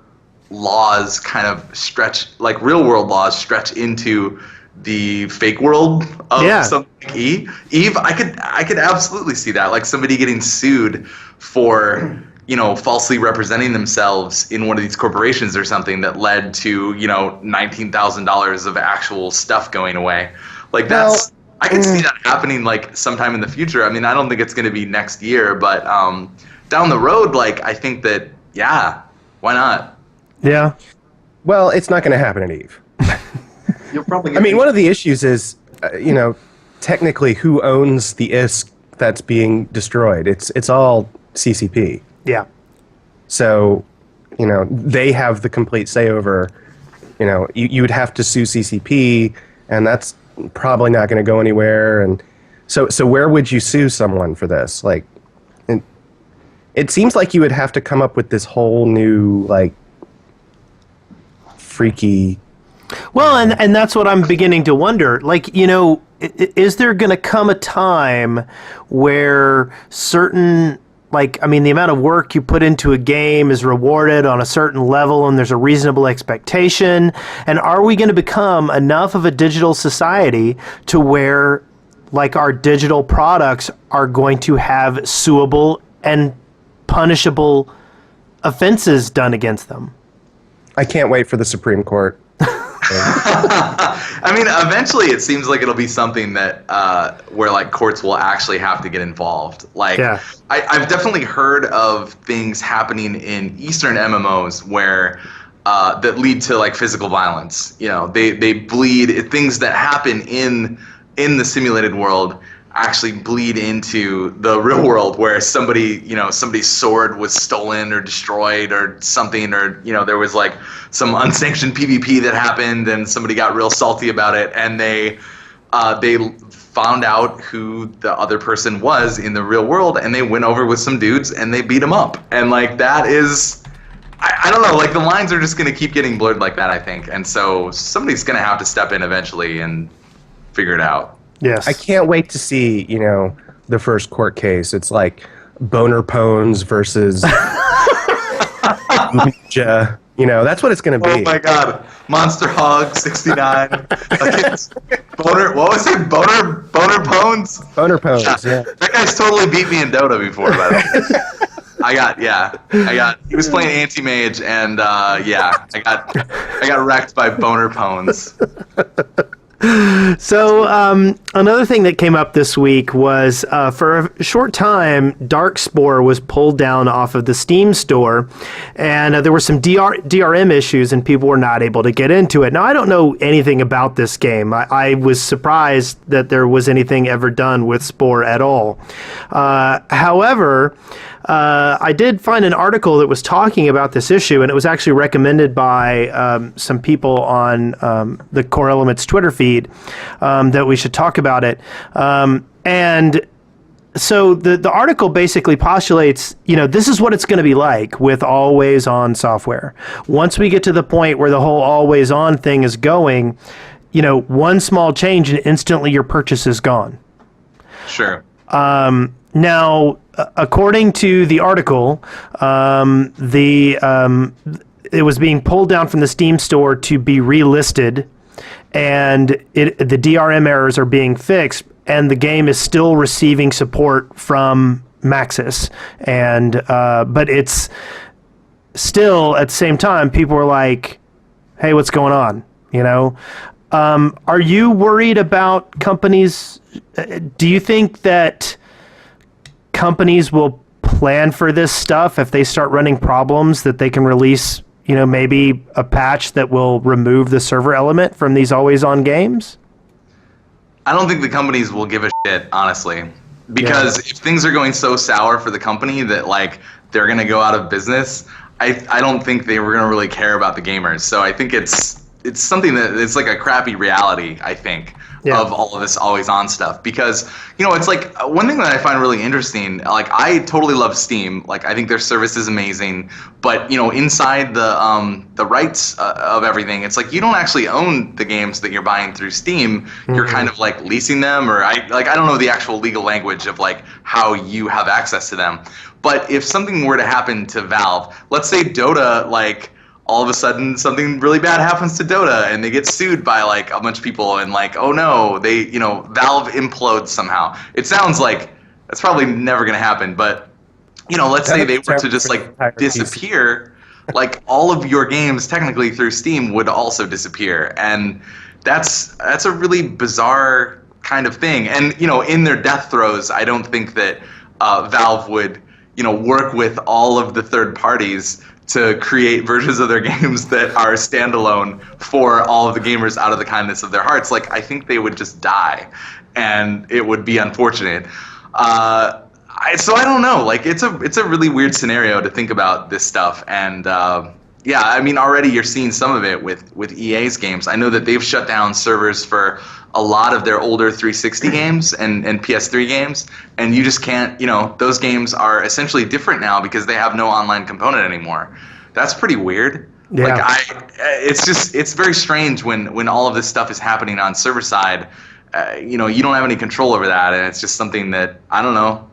laws kind of stretch, like real world laws stretch into the fake world of something like EVE. I could absolutely see that, like somebody getting sued for falsely representing themselves in one of these corporations or something that led to $19,000 of actual stuff going away. Like that's I could see that happening like sometime in the future. I mean, I don't think it's going to be next year, but down the road, like I think that why not? Yeah. Well, it's not going to happen in EVE. You'll probably. I mean, one of the issues is, technically, who owns the ISK that's being destroyed? It's all CCP. Yeah. So, they have the complete say over. You would have to sue CCP, and that's probably not going to go anywhere. And so where would you sue someone for this? Like, it seems like you would have to come up with this whole new like freaky. Well, and that's what I'm beginning to wonder. Like, is there going to come a time where certain, like, I mean, the amount of work you put into a game is rewarded on a certain level and there's a reasonable expectation? And are we going to become enough of a digital society to where, like, our digital products are going to have suable and punishable offenses done against them? I can't wait for the Supreme Court. I mean, eventually it seems like it'll be something that where like courts will actually have to get involved. Like, Yeah. I've definitely heard of things happening in Eastern MMOs where that lead to like physical violence. You know, they bleed things that happen in the simulated world actually bleed into the real world where somebody's sword was stolen or destroyed or something, or there was like some unsanctioned PvP that happened and somebody got real salty about it, and they found out who the other person was in the real world, and they went over with some dudes and they beat them up. And like that is, I don't know, like the lines are just going to keep getting blurred like that, I think. And so somebody's going to have to step in eventually and figure it out. Yes. I can't wait to see, the first court case. It's like boner pones versus ninja. That's what it's going to be. Oh my God. Monster Hog 69. Boner, what was it? Boner Pones? Boner pones, yeah. That guy's totally beat me in Dota before, by the way. He was playing anti-mage, and I got wrecked by Boner Pones. So another thing that came up this week was for a short time, Darkspore was pulled down off of the Steam store, and there were some DRM issues, and people were not able to get into it. Now, I don't know anything about this game. I was surprised that there was anything ever done with Spore at all. However, I did find an article that was talking about this issue, and it was actually recommended by some people on the Core Elements Twitter feed that we should talk about it. And so the article basically postulates, this is what it's going to be like with always-on software. Once we get to the point where the whole always-on thing is going, one small change and instantly your purchase is gone. Sure. Now, according to the article, it was being pulled down from the Steam store to be relisted, and the DRM errors are being fixed, and the game is still receiving support from Maxis. And but it's still, at the same time, people are like, "Hey, what's going on?" Are you worried about companies? Do you think that companies will plan for this stuff if they start running problems, that they can release, maybe a patch that will remove the server element from these always-on games? I don't think the companies will give a shit, honestly, because if things are going so sour for the company that like they're going to go out of business, I don't think they were going to really care about the gamers. So I think it's something that it's like a crappy reality, I think, of all of this always-on stuff. Because, it's like one thing that I find really interesting, like I totally love Steam. Like I think their service is amazing. But, inside the rights of everything, it's like you don't actually own the games that you're buying through Steam. Mm-hmm. You're kind of like leasing them, or I don't know the actual legal language of like how you have access to them. But if something were to happen to Valve, let's say Dota, like, all of a sudden something really bad happens to Dota and they get sued by like a bunch of people, and like, oh no, Valve implodes somehow. It sounds like that's probably never going to happen, but let's say they were to just like disappear, like all of your games technically through Steam would also disappear. And that's a really bizarre kind of thing. And in their death throes, I don't think that Valve would work with all of the third parties to create versions of their games that are standalone for all of the gamers out of the kindness of their hearts. Like, I think they would just die, and it would be unfortunate. So I don't know. Like, it's a really weird scenario to think about this stuff. And I mean, already you're seeing some of it with EA's games. I know that they've shut down servers for a lot of their older 360 games and PS3 games, and you just can't, those games are essentially different now because they have no online component anymore. That's pretty weird. Yeah. Like it's very strange when all of this stuff is happening on server side. You don't have any control over that, and it's just something that, I don't know.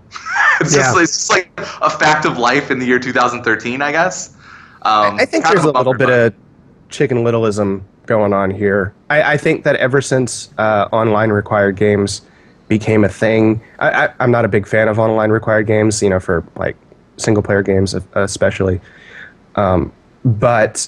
It's just like a fact of life in the year 2013, I guess. I think there's a little bit of Chicken Littleism going on here. I think that ever since online required games became a thing, I'm not a big fan of online required games, for like single player games especially. But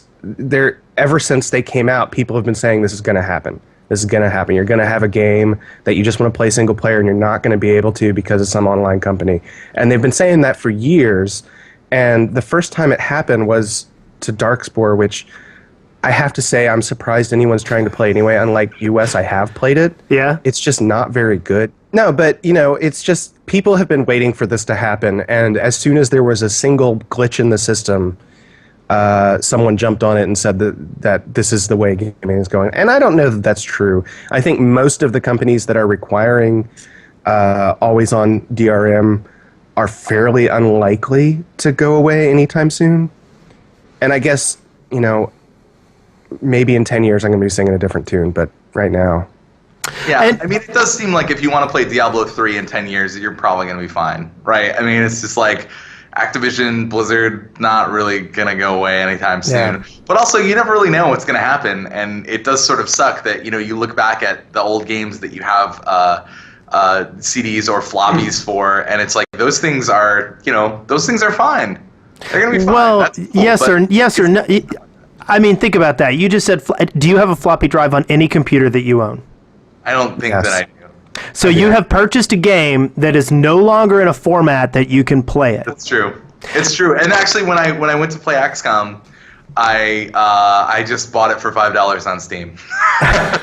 ever since they came out, people have been saying this is going to happen. This is going to happen. You're going to have a game that you just want to play single player, and you're not going to be able to because of some online company. And they've been saying that for years. And the first time it happened was to Darkspore, which I have to say I'm surprised anyone's trying to play anyway. Unlike US, I have played it. Yeah. It's just not very good. No, but, it's just people have been waiting for this to happen. And as soon as there was a single glitch in the system, someone jumped on it and said that this is the way gaming is going. And I don't know that that's true. I think most of the companies that are requiring always-on DRM are fairly unlikely to go away anytime soon. And I guess, maybe in 10 years I'm going to be singing a different tune, but right now... Yeah, it does seem like if you want to play Diablo 3 in 10 years, you're probably going to be fine, right? It's just like... Activision, Blizzard, not really going to go away anytime soon. Yeah. But also, you never really know what's going to happen, and it does sort of suck that, you look back at the old games that you have CDs or floppies for, and it's like, those things are fine. They're going to be fine. Well, cool, yes or no. Think about that. You just said, do you have a floppy drive on any computer that you own? I don't think that I do. So you have purchased a game that is no longer in a format that you can play it. That's true. It's true. And actually, when I went to play Xcom, I just bought it for $5 on Steam,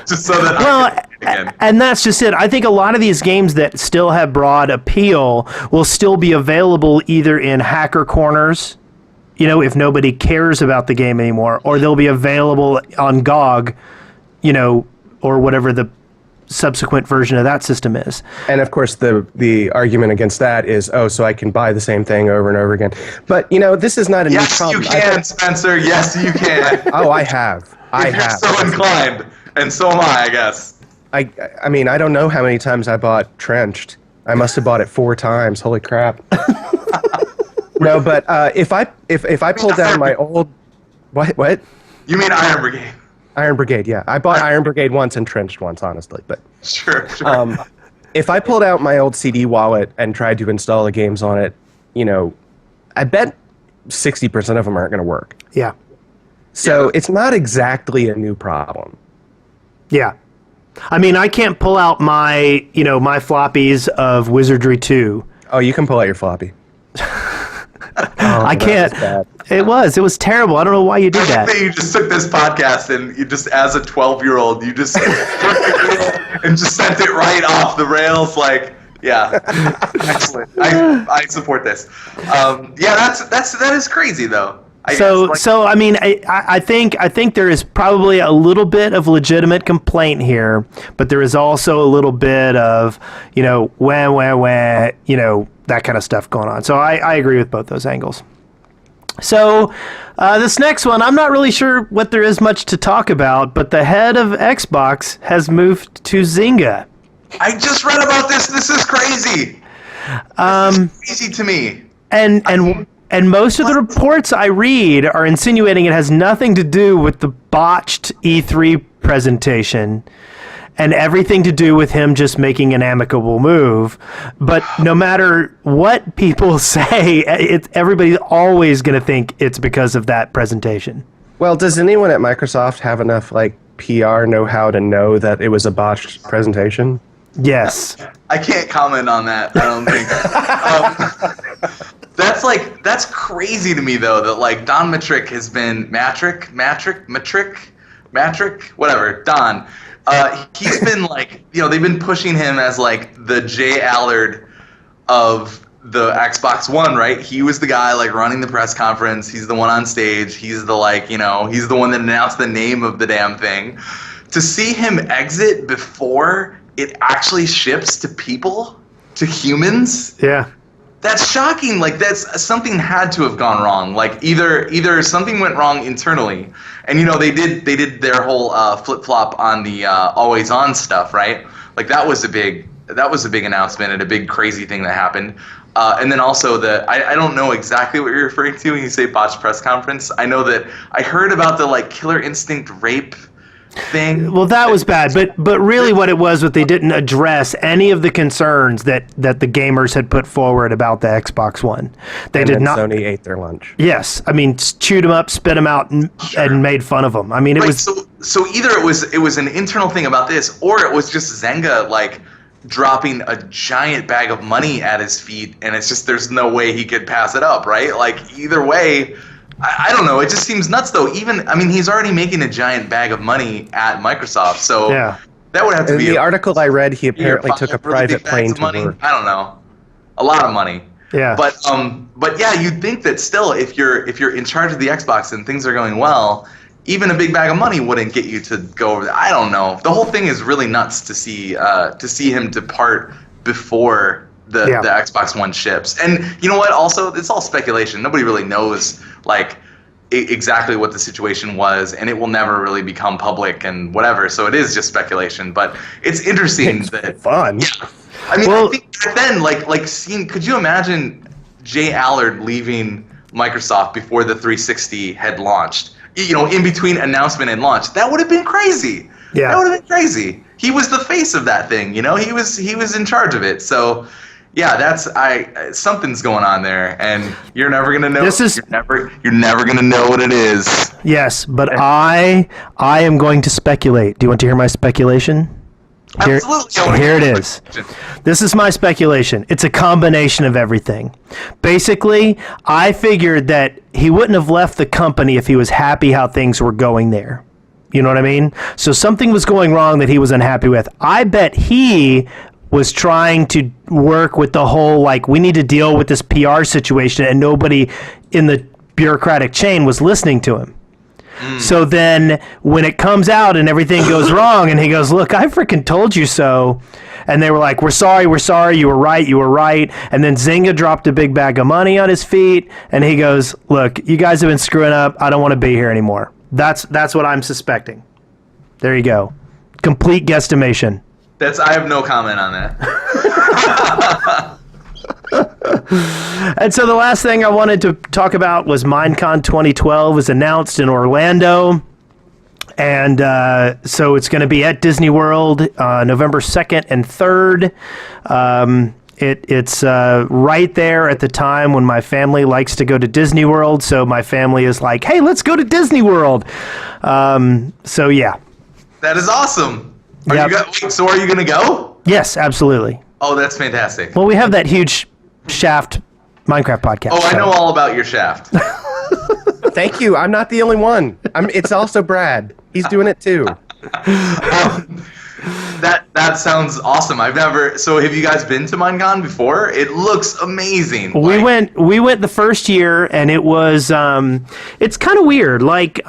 just so that I could play it again. And that's just it. I think a lot of these games that still have broad appeal will still be available either in hacker corners, if nobody cares about the game anymore, or they'll be available on GOG, or whatever the subsequent version of that system is. And of course the argument against that is, so I can buy the same thing over and over again. But this is not a new problem. Yes, you can, Spencer. Yes, you can. I have. You're so inclined, and so am I guess. I don't know how many times I bought Trenched. I must have bought it 4 times. Holy crap. No, but if I pull down my old what? You mean Iron Brigade? Iron Brigade, yeah. I bought Iron Brigade once and Trenched once, honestly. But sure. If I pulled out my old CD wallet and tried to install the games on it, I bet 60% of them aren't going to work. Yeah. So it's not exactly a new problem. Yeah. I can't pull out my, my floppies of Wizardry 2. Oh, you can pull out your floppy. I can't. It was terrible. I don't know why you did that. You just took this podcast and you just, as a 12-year-old, you just and just sent it right off the rails. Like, yeah, excellent. I support this. That is crazy though. I think there is probably a little bit of legitimate complaint here, but there is also a little bit of, that kind of stuff going on. So I agree with both those angles. So this next one, I'm not really sure what there is much to talk about, but the head of Xbox has moved to Zynga. I just read about this. This is crazy. This is crazy to me. And most of the reports I read are insinuating it has nothing to do with the botched E3 presentation and everything to do with him just making an amicable move. But no matter what people say, everybody's always going to think it's because of that presentation. Well, does anyone at Microsoft have enough PR know-how to know that it was a botched presentation? Yes. I can't comment on that, I don't think. That's crazy to me though, that Don Matrick has been Matrick, whatever, Don. He's been they've been pushing him as the Jay Allard of the Xbox One, right? He was the guy running the press conference. He's the one on stage. He's the he's the one that announced the name of the damn thing. To see him exit before it actually ships to people, to humans. Yeah. That's shocking. That's something had to have gone wrong. Either something went wrong internally, and they did their whole flip flop on the always on stuff, right? That was a big announcement and a big crazy thing that happened. And then also I don't know exactly what you're referring to when you say botched press conference. I know that I heard about the Killer Instinct rape thing. Well, that was bad, but really what it was they didn't address any of the concerns that the gamers had put forward about the Xbox One. They And did then not. Sony ate their lunch. Yes, I mean, chewed them up, spit them out, and made fun of them. I mean, it Right, was. so either it was an internal thing about this, or it was just Zynga like dropping a giant bag of money at his feet, and it's just there's no way he could pass it up, right? Like either way, I don't know. It just seems nuts, though. He's already making a giant bag of money at Microsoft, so Yeah. that would have to In be the article I read, he apparently either took a five really big private plane bags of to money. work. I don't know, a lot of money. Yeah. But yeah, you'd think that still, if you're in charge of the Xbox and things are going well, even a big bag of money wouldn't get you to go over there. I don't know. The whole thing is really nuts to see him depart before the Xbox One ships. And you know what? Also, it's all speculation. Nobody really knows like exactly what the situation was, and it will never really become public and whatever. So it is just speculation. But it's interesting that Fun. yeah. I mean, I think back then, like seeing, could you imagine Jay Allard leaving Microsoft before the 360 had launched? You know, in between announcement and launch, that would have been crazy. Yeah. That would have been crazy. He was the face of that thing, you know. He was in charge of it. So, yeah, something's going on there, and you're never gonna know. You're never gonna know what it is. Yes, but I am going to speculate. Do you want to hear my speculation? Absolutely. Here it is. This is my speculation. It's a combination of everything. Basically, I figured that he wouldn't have left the company if he was happy how things were going there. You know what I mean? So something was going wrong that he was unhappy with. I bet he was trying to work with the whole, like, we need to deal with this PR situation, and nobody in the bureaucratic chain was listening to him. So then when it comes out and everything goes wrong and he goes, look, I freaking told you so. And they were like, we're sorry, you were right. And then Zynga dropped a big bag of money on his feet. And he goes, look, you guys have been screwing up. I don't want to be here anymore. That's what I'm suspecting. There you go. Complete guesstimation. I have no comment on that. And so the last thing I wanted to talk about was Minecon 2012 was announced in Orlando. And so it's going to be at Disney World November 2nd and 3rd. It's right there at the time when my family likes to go to Disney World. So my family is like, hey, let's go to Disney World. So, yeah. That is awesome. Yep. So are you going to go? Yes, absolutely. Oh, that's fantastic. Well, we have that huge Shaft Minecraft podcast. Oh, I know all about your Shaft. Thank you. I'm not the only one. It's also Brad. He's doing it too. That sounds awesome. So have you guys been to Minecon before? It looks amazing. We went the first year, and it was it's kind of weird. Like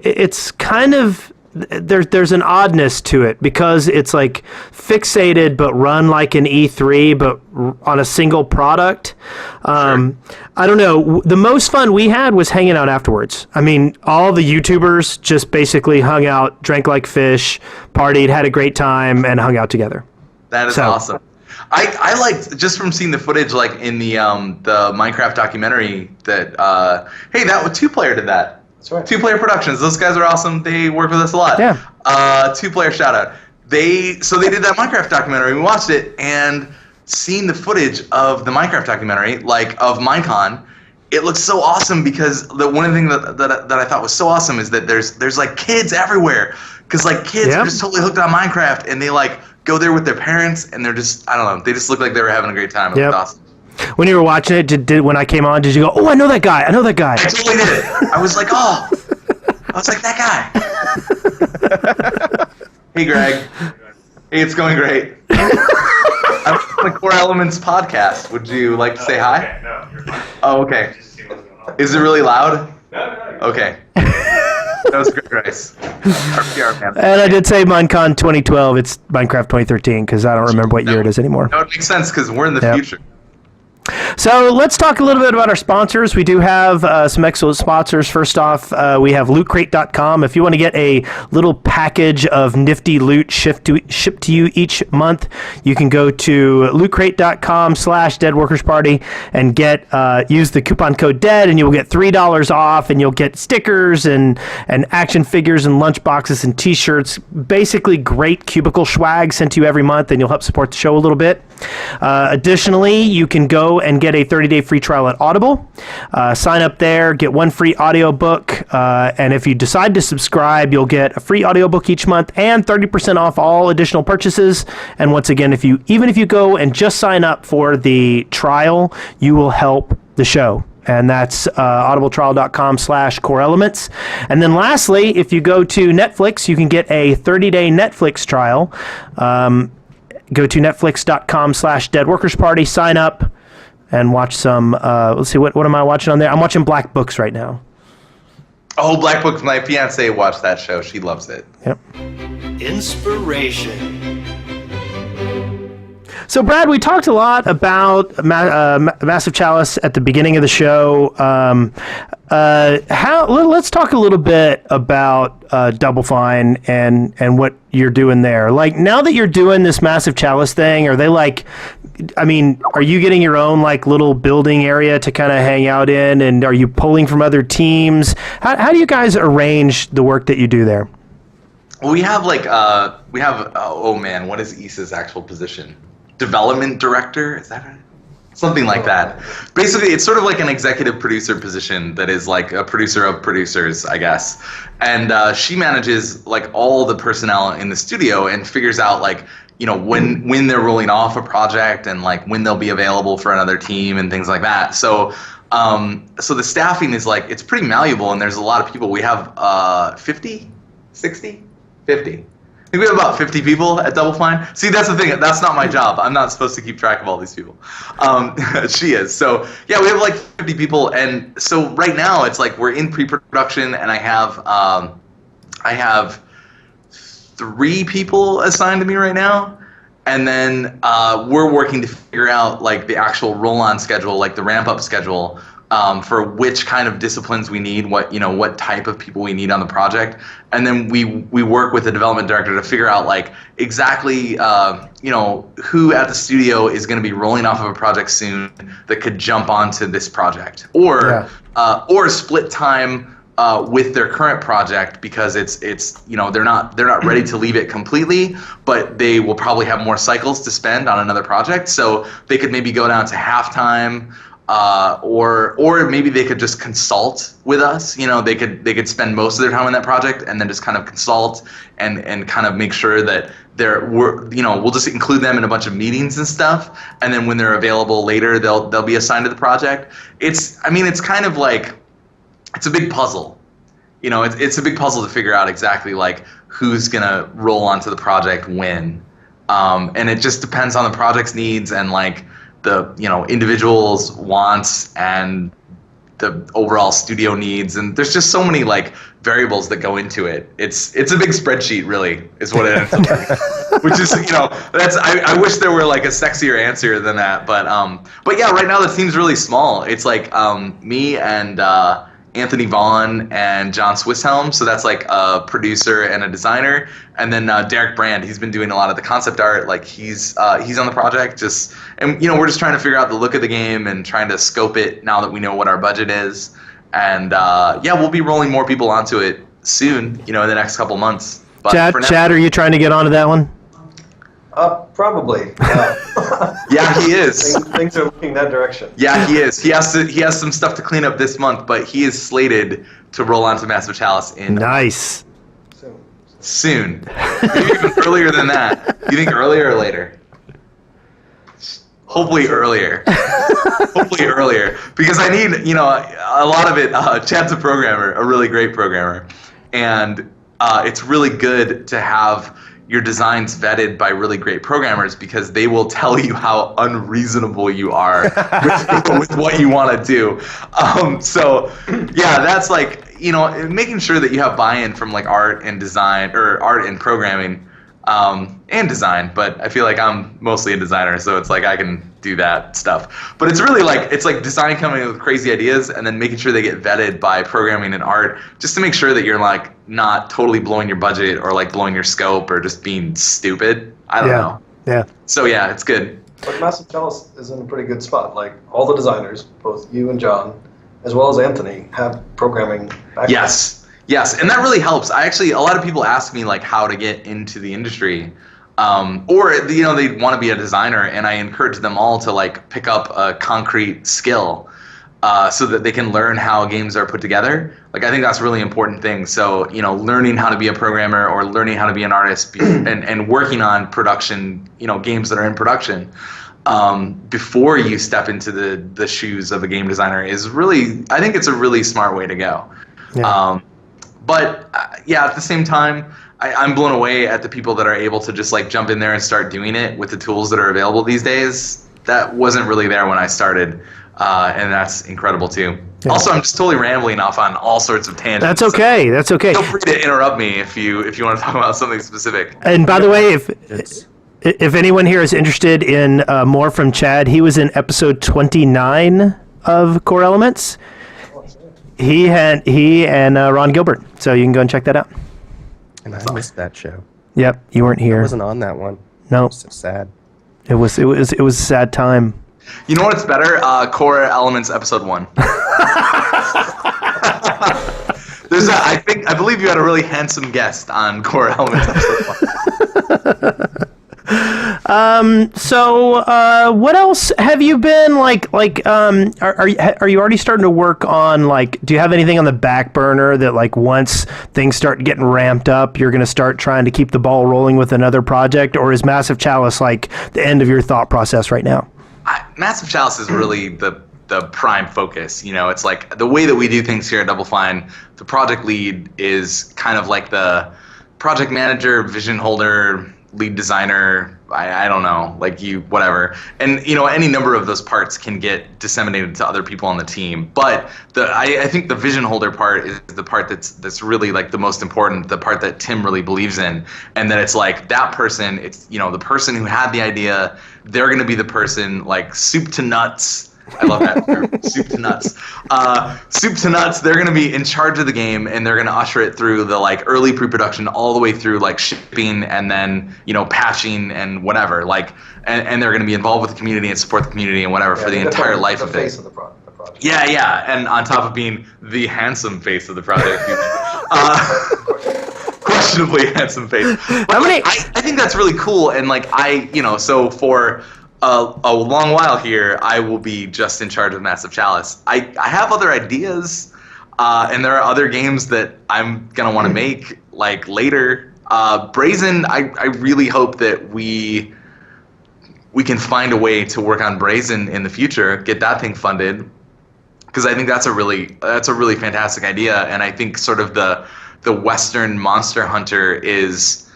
it's kind of there's an oddness to it because it's like fixated but run like an E3 but on a single product. Sure. I don't know. The most fun we had was hanging out afterwards. I mean, all the YouTubers just basically hung out, drank like fish, partied, had a great time, and hung out together. That is awesome. I liked, just from seeing the footage, like in the Minecraft documentary, that that 2-Player did that. That's right. 2-Player Productions. Those guys are awesome. They work with us a lot. Yeah. 2-Player shout out. They did that Minecraft documentary. We watched it, and seeing the footage of the Minecraft documentary, like of Minecon, it looks so awesome because one of the things that I thought was so awesome is that there's like kids everywhere, because like kids are just totally hooked on Minecraft, and they like go there with their parents, and they're just, I don't know, they just look like they were having a great time. It looked awesome. When you were watching it, when I came on, did you go, oh, I know that guy. I totally did it. I was like, that guy. Hey, Greg. Hey, it's going great. I'm on the Core Elements podcast. Would you like to say hi? Okay, no, you're fine. Oh, okay. Just see what's going on. Is it really loud? No. Okay. That was Greg Rice, our PR man. And I did say Minecon 2012. It's Minecraft 2013 because I don't remember what year it is anymore. No, it makes sense because we're in the future. So let's talk a little bit about our sponsors. We do have some excellent sponsors. First off, we have lootcrate.com. If you want to get a little package of nifty loot shipped to you each month, you can go to lootcrate.com/deadworkersparty and use the coupon code DEAD, and you'll get $3 off, and you'll get stickers and action figures and lunch boxes and t-shirts. Basically great cubicle swag sent to you every month, and you'll help support the show a little bit. Additionally, you can go and get a 30-day free trial at Audible. Sign up there, get one free audiobook, and if you decide to subscribe, you'll get a free audiobook each month and 30% off all additional purchases. And once again, even if you go and just sign up for the trial, you will help the show. And that's audibletrial.com/core elements. And then lastly, if you go to Netflix, you can get a 30-day Netflix trial. Go to netflix.com/deadworkersparty, sign up, and watch some, let's see, what am I watching on there? I'm watching Black Books right now. Oh, Black Books. My fiance watched that show. She loves it. Yep. Inspiration. So, Brad, we talked a lot about Massive Chalice at the beginning of the show. Let's talk a little bit about Double Fine and what you're doing there. Like, now that you're doing this Massive Chalice thing, are they like, I mean, are you getting your own like little building area to kind of hang out in, and are you pulling from other teams? How do you guys arrange the work that you do there? We have oh man, what is Issa's actual position? Development director, is that right? Something like that. Basically, it's sort of like an executive producer position that is like a producer of producers, I guess. And she manages like all the personnel in the studio and figures out like, you know, when they're rolling off a project and like when they'll be available for another team and things like that. So so the staffing is like, it's pretty malleable, and there's a lot of people. We have 50, 60, 50. I think we have about 50 people at Double Fine. See, that's the thing. That's not my job. I'm not supposed to keep track of all these people. She is. So, yeah, we have like 50 people. And so right now it's like we're in pre-production, and I have 3 people assigned to me right now. And then we're working to figure out like the actual roll-on schedule, like the ramp-up schedule, for which kind of disciplines we need, what type of people we need on the project, and then we work with the development director to figure out like exactly who at the studio is going to be rolling off of a project soon that could jump onto this project, or split time with their current project, because it's they're not ready to leave it completely, but they will probably have more cycles to spend on another project, so they could maybe go down to halftime. Or maybe they could just consult with us. You know, they could spend most of their time on that project and then just kind of consult and kind of make sure that we'll just include them in a bunch of meetings and stuff. And then when they're available later, they'll be assigned to the project. It's kind of like, it's a big puzzle. You know, it's a big puzzle to figure out exactly like who's gonna roll onto the project when, and it just depends on the project's needs and like the individual's wants and the overall studio needs, and there's just so many like variables that go into it. It's a big spreadsheet, really, is what it ends up like. Which is that's I wish there were like a sexier answer than that, but yeah, right now the team's really small. It's like me and Anthony Vaughn and John Swisshelm, so that's like a producer and a designer, and then Derek Brand. He's been doing a lot of the concept art. Like he's on the project, and we're just trying to figure out the look of the game and trying to scope it now that we know what our budget is, and we'll be rolling more people onto it soon, in the next couple months. But Chad, are you trying to get onto that one? Probably. Yeah, he is. Things are looking that direction. Yeah, he is. He has some stuff to clean up this month, but he is slated to roll onto Massive Chalice in nice. Soon. Maybe even earlier than that. You think earlier or later? Hopefully earlier. Hopefully earlier, because I need a lot of it. Chad's a programmer, a really great programmer, and it's really good to have your designs vetted by really great programmers, because they will tell you how unreasonable you are with what you want to do. So yeah, that's like, making sure that you have buy-in from like art and design, or art and programming, and design. But I feel like I'm mostly a designer, so it's like I can do that stuff. But it's really like design coming up with crazy ideas and then making sure they get vetted by programming and art, just to make sure that you're like not totally blowing your budget or like blowing your scope or just being stupid. I don't know. Yeah. So yeah, it's good. But Massive Chalice is in a pretty good spot. Like all the designers, both you and John, as well as Anthony, have programming background. Yes, and that really helps. A lot of people ask me like how to get into the industry. Or they want to be a designer, and I encourage them all to like pick up a concrete skill so that they can learn how games are put together. Like I think that's a really important thing. So learning how to be a programmer or learning how to be an artist and working on production, games that are in production before you step into the shoes of a game designer is really, I think it's a really smart way to go. Yeah. But at the same time, I'm blown away at the people that are able to just like jump in there and start doing it with the tools that are available these days. That wasn't really there when I started, and that's incredible too. Yeah. Also, I'm just totally rambling off on all sorts of tangents. That's okay. So that's okay. Feel free to interrupt me if you want to talk about something specific. And by the way, if anyone here is interested in more from Chad, he was in episode 29 of Core Elements. He and Ron Gilbert, so you can go and check that out. And I missed that show. Yep, you weren't here. I wasn't on that one. No, so sad. It was a sad time. You know what's better? Core Elements episode 1. I believe you had a really handsome guest on Core Elements episode 1. So what else have you been are you already starting to work on, like, do you have anything on the back burner that like once things start getting ramped up, you're going to start trying to keep the ball rolling with another project, or is Massive Chalice like the end of your thought process right now? Massive Chalice is really the prime focus. It's like the way that we do things here at Double Fine, the project lead is kind of like the project manager, vision holder, lead designer, I don't know, like whatever. And, any number of those parts can get disseminated to other people on the team. But I think the vision holder part is the part that's really like the most important, the part that Tim really believes in. And that it's like that person, it's, the person who had the idea, they're going to be the person like soup to nuts. I love that term, soup to nuts. Soup to nuts, they're going to be in charge of the game, and they're going to usher it through the like early pre-production all the way through like shipping and then, patching and whatever. Like, and they're going to be involved with the community and support the community and whatever for the entire life of it. The face of the project. Yeah. And on top of being the handsome face of the project. Questionably handsome face. But I think that's really cool. And like so for a long while here, I will be just in charge of Massive Chalice. I have other ideas, and there are other games that I'm gonna want to make like later. Brazen, I really hope that we can find a way to work on Brazen in the future, get that thing funded, because I think that's a really fantastic idea, and I think sort of the Western Monster Hunter is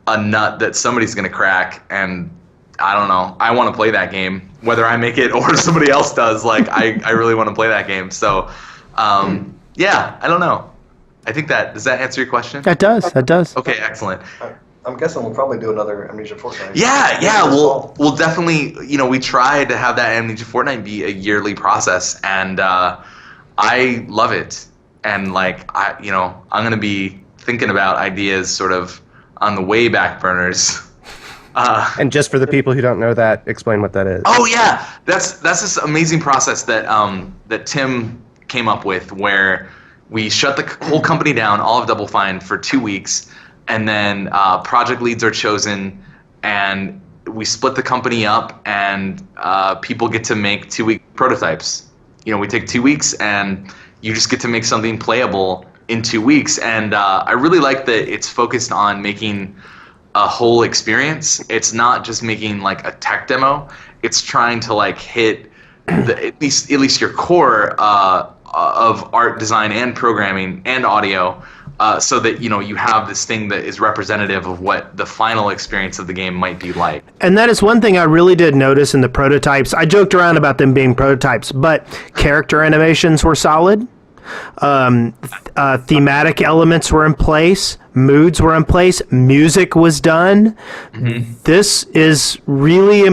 a nut that somebody's gonna crack, and I don't know. I want to play that game, whether I make it or somebody else does. Like, I really want to play that game. So, I don't know. I think does that answer your question? That does. Okay, excellent. I'm guessing we'll probably do another Amnesia Fortnite. Yeah. We'll definitely, we try to have that Amnesia Fortnite be a yearly process, and I love it. And like, I'm going to be thinking about ideas sort of on the way back burners. And just for the people who don't know that, explain what that is. Oh yeah, that's this amazing process that Tim came up with, where we shut the whole company down, all of Double Fine, for 2 weeks, and then project leads are chosen, and we split the company up, and people get to make 2-week prototypes. We take 2 weeks, and you just get to make something playable in 2 weeks, and I really like that it's focused on making a whole experience. It's not just making like a tech demo. It's trying to like hit at least your core of art, design, and programming and audio, so that you have this thing that is representative of what the final experience of the game might be like. And that is one thing I really did notice in the prototypes. I joked around about them being prototypes, but character animations were solid. Thematic elements were in place. Moods were in place. Music was done. This is really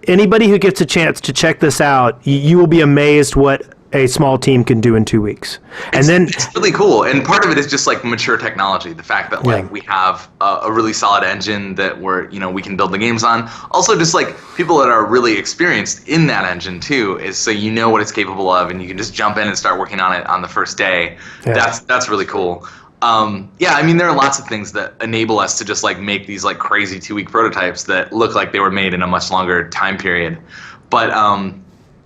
anybody who gets a chance to check this out. You will be amazed what a small team can do in 2 weeks. And then it's really cool, and part of it is just like mature technology. The fact that like we have a really solid engine that we can build the games on. Also, just like people that are really experienced in that engine too, is so you know what it's capable of, and you can just jump in and start working on it on the first day. Yeah. That's really cool. I mean, there are lots of things that enable us to just like make these like crazy 2-week prototypes that look like they were made in a much longer time period. But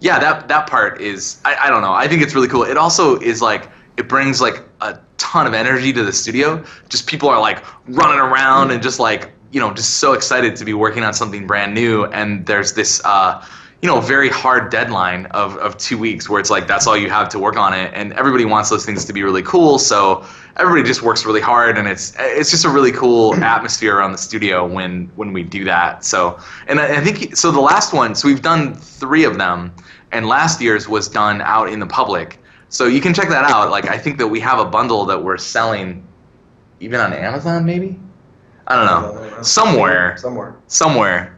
that part is, I don't know. I think it's really cool. It also is like, it brings like a ton of energy to the studio. Just people are like running around and just like, just so excited to be working on something brand new. And there's this, very hard deadline of 2 weeks where it's like, that's all you have to work on it. And everybody wants those things to be really cool. So everybody just works really hard, and it's just a really cool atmosphere around the studio when we do that. So, and I think, so the last one, so we've done 3 of them, and last year's was done out in the public. So you can check that out. Like, I think that we have a bundle that we're selling even on Amazon, maybe? I don't know. Somewhere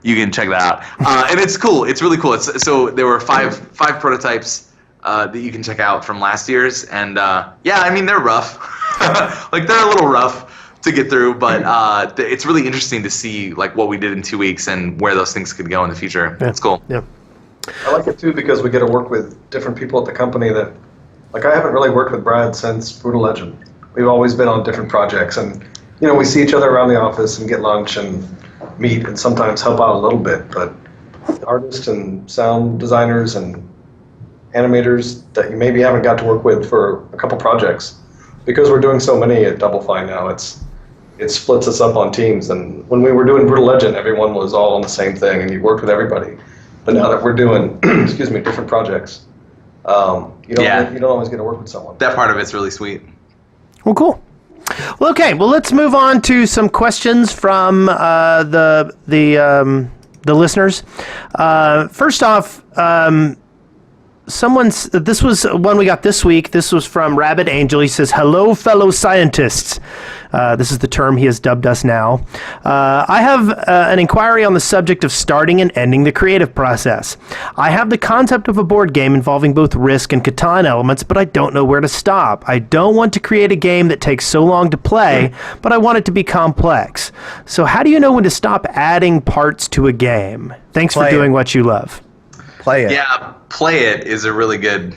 you can check that out. And it's cool. It's really cool. So there were five prototypes that you can check out from last year's. And I mean, they're rough. Like, they're a little rough to get through, but it's really interesting to see like what we did in 2 weeks and where those things could go in the future. Yeah. It's cool. Yeah. I like it too because we get to work with different people at the company that, like, I haven't really worked with Brad since Brutal Legend. We've always been on different projects, and we see each other around the office and get lunch and meet and sometimes help out a little bit, but artists and sound designers and animators that you maybe haven't got to work with for a couple projects, because we're doing so many at Double Fine now, it splits us up on teams. And when we were doing Brutal Legend, everyone was all on the same thing and you worked with everybody. But now that we're doing different projects, you don't always get to work with someone. That part of it's really sweet. Well, cool. Well, okay. Well, let's move on to some questions from the listeners. First off, this was one we got this week. This was from Rabbit Angel. He says, "Hello, fellow scientists." This is the term he has dubbed us now. I have an inquiry on the subject of starting and ending the creative process. I have the concept of a board game involving both Risk and Catan elements, but I don't know where to stop. I don't want to create a game that takes so long to play, but I want it to be complex. So how do you know when to stop adding parts to a game? Thanks for doing what you love. Play it. Yeah, play it is a really good.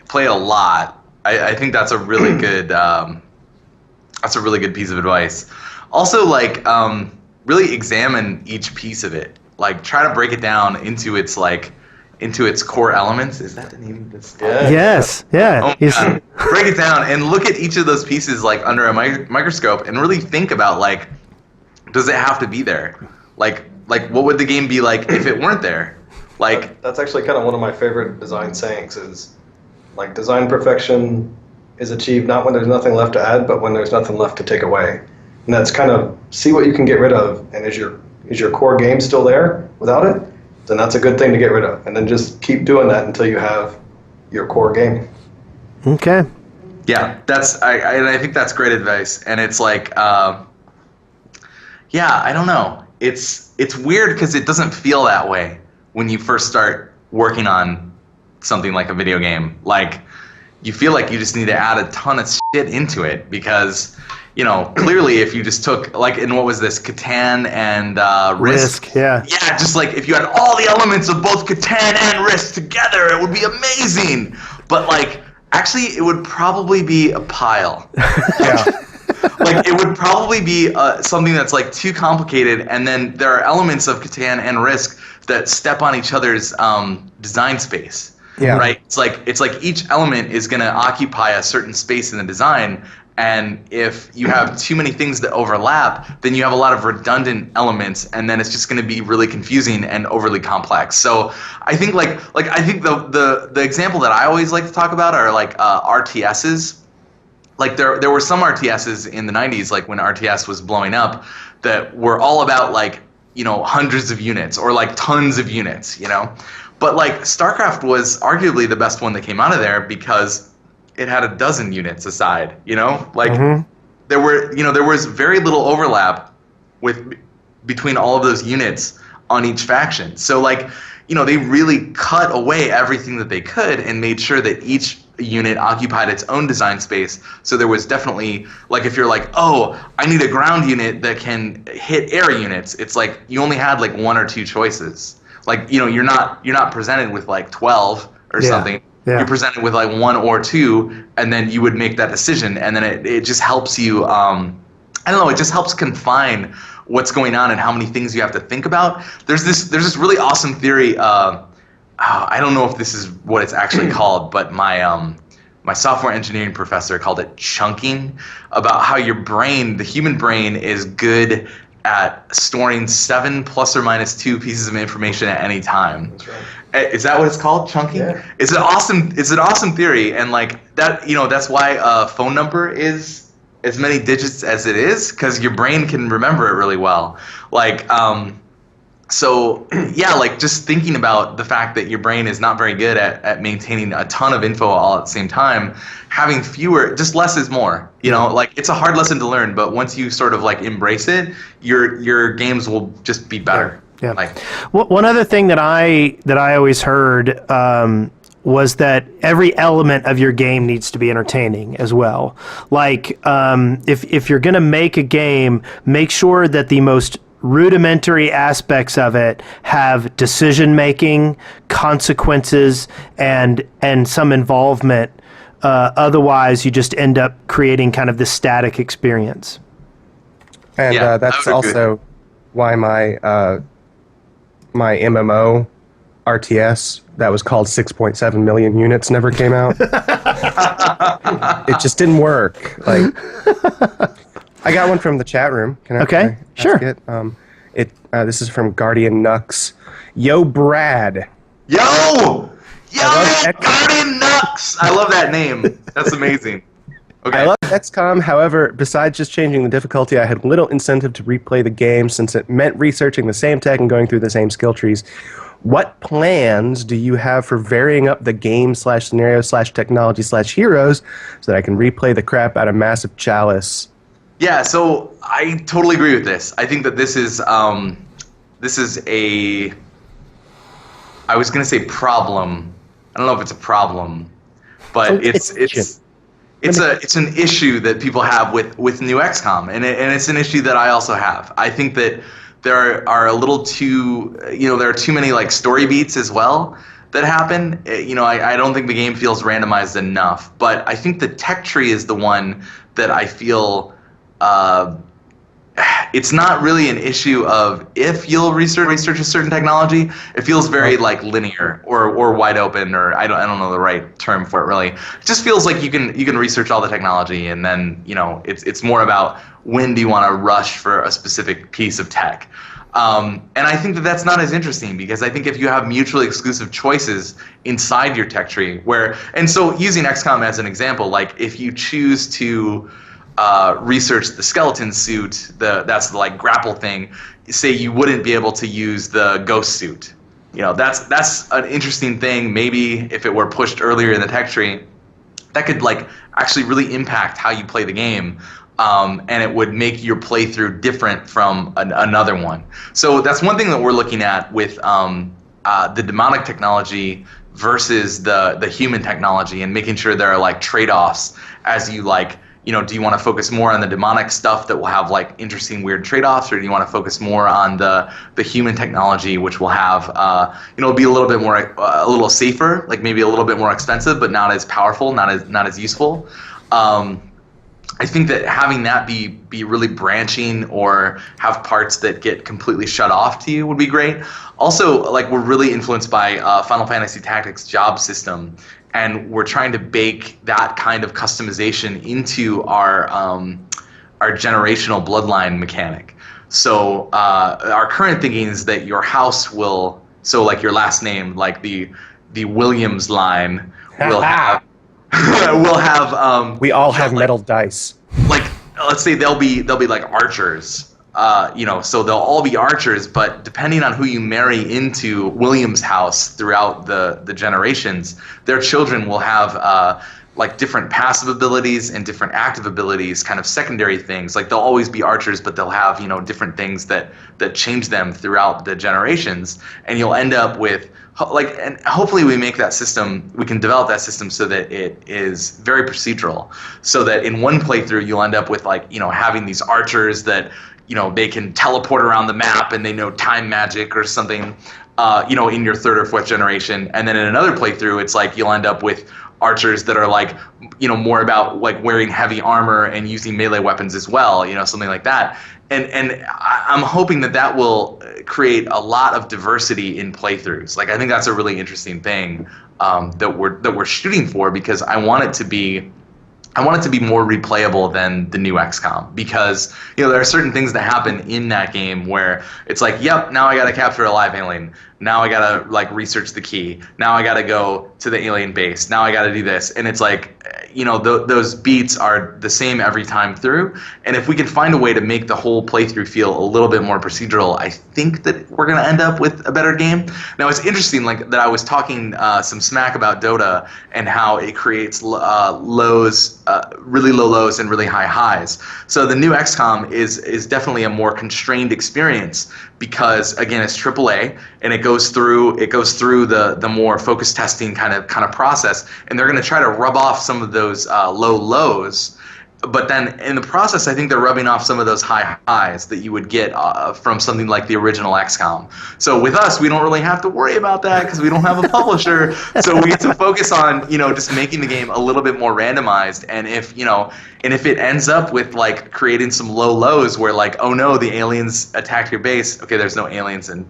Play a lot. I think that's a really good. That's a really good piece of advice. Also, like, really examine each piece of it. Like, try to break it down into its core elements. Is that the name of this? Yeah. Yes. Yeah. Oh, break it down and look at each of those pieces like under a microscope and really think about, like, does it have to be there? Like what would the game be like if it weren't there? Like, that's actually kind of one of my favorite design sayings is, like, design perfection is achieved not when there's nothing left to add, but when there's nothing left to take away. And that's kind of see what you can get rid of, and is your core game still there without it? Then that's a good thing to get rid of. And then just keep doing that until you have your core game. Okay. Yeah, I think that's great advice. And it's like, I don't know. It's weird because it doesn't feel that way when you first start working on something like a video game. Like, you feel like you just need to add a ton of shit into it because, clearly if you just took, like, in what was this, Catan and Risk? Yeah. Yeah, just like if you had all the elements of both Catan and Risk together, it would be amazing. But, like, actually, it would probably be a pile. Yeah. Like, it would probably be something that's, like, too complicated, and then there are elements of Catan and Risk that step on each other's design space. Yeah. Right? It's like each element is going to occupy a certain space in the design, and if you have too many things that overlap, then you have a lot of redundant elements, and then it's just going to be really confusing and overly complex. So I think I think the example that I always like to talk about are like RTSs. Like there were some RTSs in the 90s, like when RTS was blowing up, that were all about, like, hundreds of units or like tons of units, But, like, StarCraft was arguably the best one that came out of there because it had a dozen units aside. Like there was very little overlap between all of those units on each faction. So like, they really cut away everything that they could and made sure that each unit occupied its own design space. So there was definitely, like, if you're like, oh, I need a ground unit that can hit air units, it's like you only had like one or two choices. Like, you're not presented with like 12 or something. Yeah. You're presented with like one or two, and then you would make that decision, and then it just helps you. I don't know. It just helps confine what's going on and how many things you have to think about. There's this really awesome theory. I don't know if this is what it's actually called, but my software engineering professor called it chunking, about how the human brain is good at storing 7 plus or minus 2 pieces of information at any time. That's right. Is that what it's called? Chunking? Yeah. It's an awesome theory, and like that, that's why a phone number is as many digits as it is, because your brain can remember it really well. Like, so yeah, like just thinking about the fact that your brain is not very good at maintaining a ton of info all at the same time, having fewer, just less is more. Like it's a hard lesson to learn, but once you sort of like embrace it, your games will just be better. Yeah. Like, one other thing that I always heard was that every element of your game needs to be entertaining as well. Like, if you're going to make a game, make sure that the most rudimentary aspects of it have decision making, consequences, and some involvement. Otherwise, you just end up creating kind of this static experience. And Yeah, that's I would agree. also why my MMO RTS that was called 6.7 million units never came out. It just didn't work. Like, I got one from the chat room. Can I Okay, ask sure. it? This is from Guardian Nux. Yo, Brad. Yo, love Guardian Nux. I love that name. That's amazing. Okay. I love XCOM. However, besides just changing the difficulty, I had little incentive to replay the game since it meant researching the same tech and going through the same skill trees. What plans do you have for varying up the game/scenario/technology/heroes so that I can replay the crap out of Massive Chalice? Yeah, so I totally agree with this. I think that this is I was gonna say problem. I don't know if it's a problem, but it's an issue that people have with new XCOM, and it's an issue that I also have. I think that there are a little too, there are too many like story beats as well that happen. I don't think the game feels randomized enough, but I think the tech tree is the one that I feel. It's not really an issue of if you'll research a certain technology. It feels very like linear or wide open, or I don't know the right term for it really. It just feels like you can research all the technology, and then it's more about when do you want to rush for a specific piece of tech. And I think that that's not as interesting, because I think if you have mutually exclusive choices inside your tech tree, and so using XCOM as an example, like if you choose to research the skeleton suit, that's the like grapple thing, say you wouldn't be able to use the ghost suit. That's an interesting thing. Maybe if it were pushed earlier in the tech tree, that could like actually really impact how you play the game. And it would make your playthrough different from another one. So that's one thing that we're looking at with the demonic technology versus the human technology, and making sure there are like trade-offs as you like. Do you want to focus more on the demonic stuff that will have like interesting weird trade-offs, or do you want to focus more on the human technology, which will have be a little bit more a little safer, like maybe a little bit more expensive, but not as powerful, not as useful. I think that having that be really branching, or have parts that get completely shut off to you, would be great. Also, like, we're really influenced by Final Fantasy Tactics job system, and we're trying to bake that kind of customization into our generational bloodline mechanic. So our current thinking is that your house will, so like your last name, like the Williams line, will have we all have metal dice. Like, let's say they'll be like archers, so they'll all be archers, but depending on who you marry into Williams' house throughout the generations, their children will have like different passive abilities and different active abilities, kind of secondary things. Like they'll always be archers, but they'll have, you know, different things that change them throughout the generations, and you'll end up with like, and hopefully we can develop that system so that it is very procedural, so that in one playthrough you'll end up with, like, you know, having these archers that, you know, they can teleport around the map and they know time magic or something, you know, in your third or fourth generation. And then in another playthrough, it's like you'll end up with archers that are, like, you know, more about like wearing heavy armor and using melee weapons as well, you know, something like that. And I'm hoping that will create a lot of diversity in playthroughs. Like, I think that's a really interesting thing that we're shooting for, because I want it to be more replayable than the new XCOM, because, you know, there are certain things that happen in that game where it's like, yep, now I got to capture a live alien. Now I got to, like, research the key. Now I got to go to the alien base. Now I got to do this. And it's like, you know, those beats are the same every time through. And if we can find a way to make the whole playthrough feel a little bit more procedural, I think that we're going to end up with a better game. Now, it's interesting, like, that I was talking some smack about Dota and how it creates lows, really low lows and really high highs. So the new XCOM is definitely a more constrained experience, because, again, it's AAA, and it goes through the more focus testing kind of process, and they're going to try to rub off some of those low lows, but then in the process, I think they're rubbing off some of those high highs that you would get from something like the original XCOM. So with us, we don't really have to worry about that because we don't have a publisher. So we get to focus on, you know, just making the game a little bit more randomized. And if it ends up with, like, creating some low lows where, like, oh no, the aliens attacked your base. Okay, there's no aliens in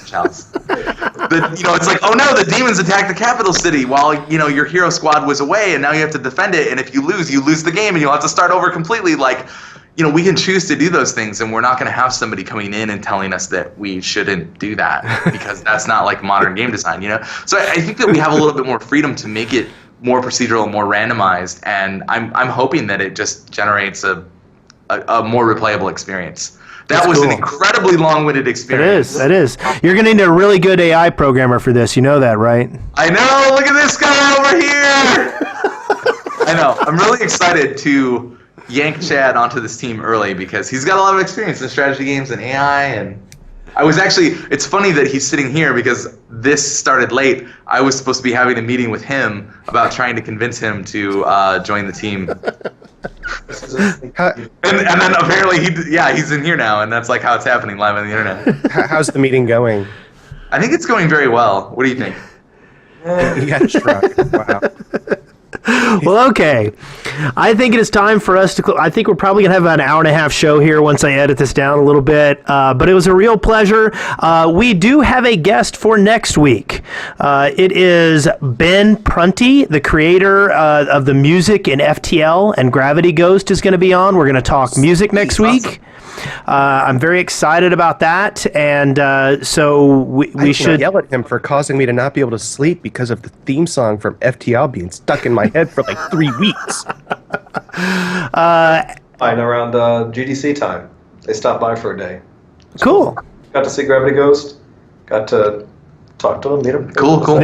Chalice. You know, it's like, oh no, the demons attacked the capital city while, you know, your hero squad was away, and now you have to defend it, and if you lose the game, and you'll have to start over completely. Like, you know, we can choose to do those things, and we're not going to have somebody coming in and telling us that we shouldn't do that, because that's not, like, modern game design, you know? So I think that we have a little bit more freedom to make it more procedural and more randomized, and I'm hoping that it just generates a more replayable experience. That was an incredibly long-winded experience. It is. You're going to need a really good AI programmer for this. You know that, right? I know. Look at this guy over here. I know. I'm really excited to yank Chad onto this team early, because he's got a lot of experience in strategy games and AI. And it's funny that he's sitting here, because this started late. I was supposed to be having a meeting with him about trying to convince him to join the team. And then apparently he's in here now, and that's, like, how it's happening live on the internet. How's the meeting going? I think it's going very well. What do you think? Yeah, shrug. Wow. Well, okay. I think it is time for us to. I think we're probably going to have about an hour and a half show here once I edit this down a little bit. But it was a real pleasure. We do have a guest for next week. It is Ben Prunty, the creator of the music in FTL and Gravity Ghost, is going to be on. We're going to talk music next week. Awesome. I'm very excited about that, and so we should yell at him for causing me to not be able to sleep because of the theme song from FTL being stuck in my head for like 3 weeks. Fine, around GDC time, they stopped by for a day. Cool. Got to see Gravity Ghost. Got to talk to him, meet him. Cool.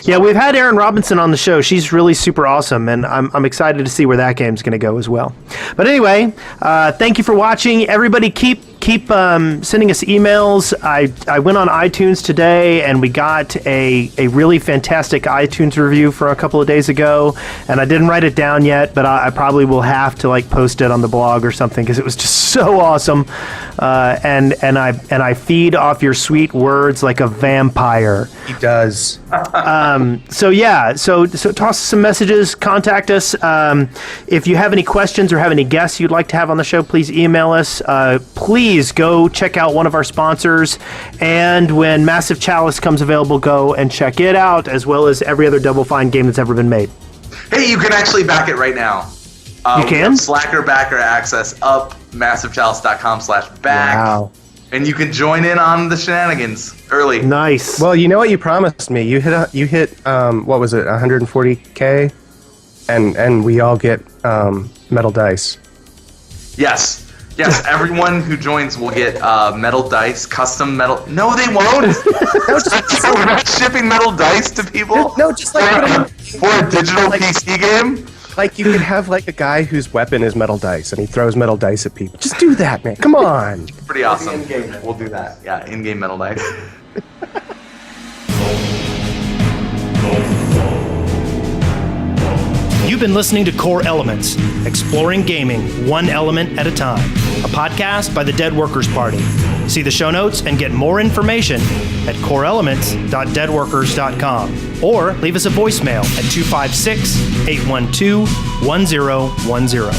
Yeah, we've had Erin Robinson on the show. She's really super awesome, and I'm excited to see where that game's going to go as well. But anyway, thank you for watching. Everybody keep sending us emails. I went on iTunes today, and we got a really fantastic iTunes review from a couple of days ago, and I didn't write it down yet, but I probably will have to, like, post it on the blog or something, because it was just so awesome. And I feed off your sweet words like a vampire. He does. So toss us some messages, contact us. If you have any questions or have any guests you'd like to have on the show, please email us. Please go check out one of our sponsors, and when Massive Chalice comes available, go and check it out, as well as every other Double Fine game that's ever been made. Hey, you can actually back it right now. You can? Slacker backer access up massivechalice.com/back. Wow. And you can join in on the shenanigans early. Nice. Well, you know what you promised me. You hit what was it, 140K, and we all get metal dice. Yes. Yes, everyone who joins will get metal dice, custom metal. No, they won't. So we're not shipping metal dice to people. No, just like for a digital PC game. like you could have like a guy whose weapon is metal dice and he throws metal dice at people. Just do that, man. Come on. Pretty awesome. We'll do that. Yeah, in-game metal dice. You've been listening to Core Elements, exploring gaming one element at a time, a podcast by the Dead Workers Party. See the show notes and get more information at coreelements.deadworkers.com or leave us a voicemail at 256-812-1010.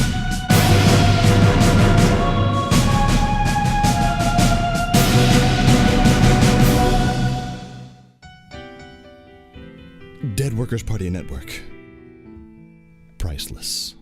Dead Workers Party Network. Priceless.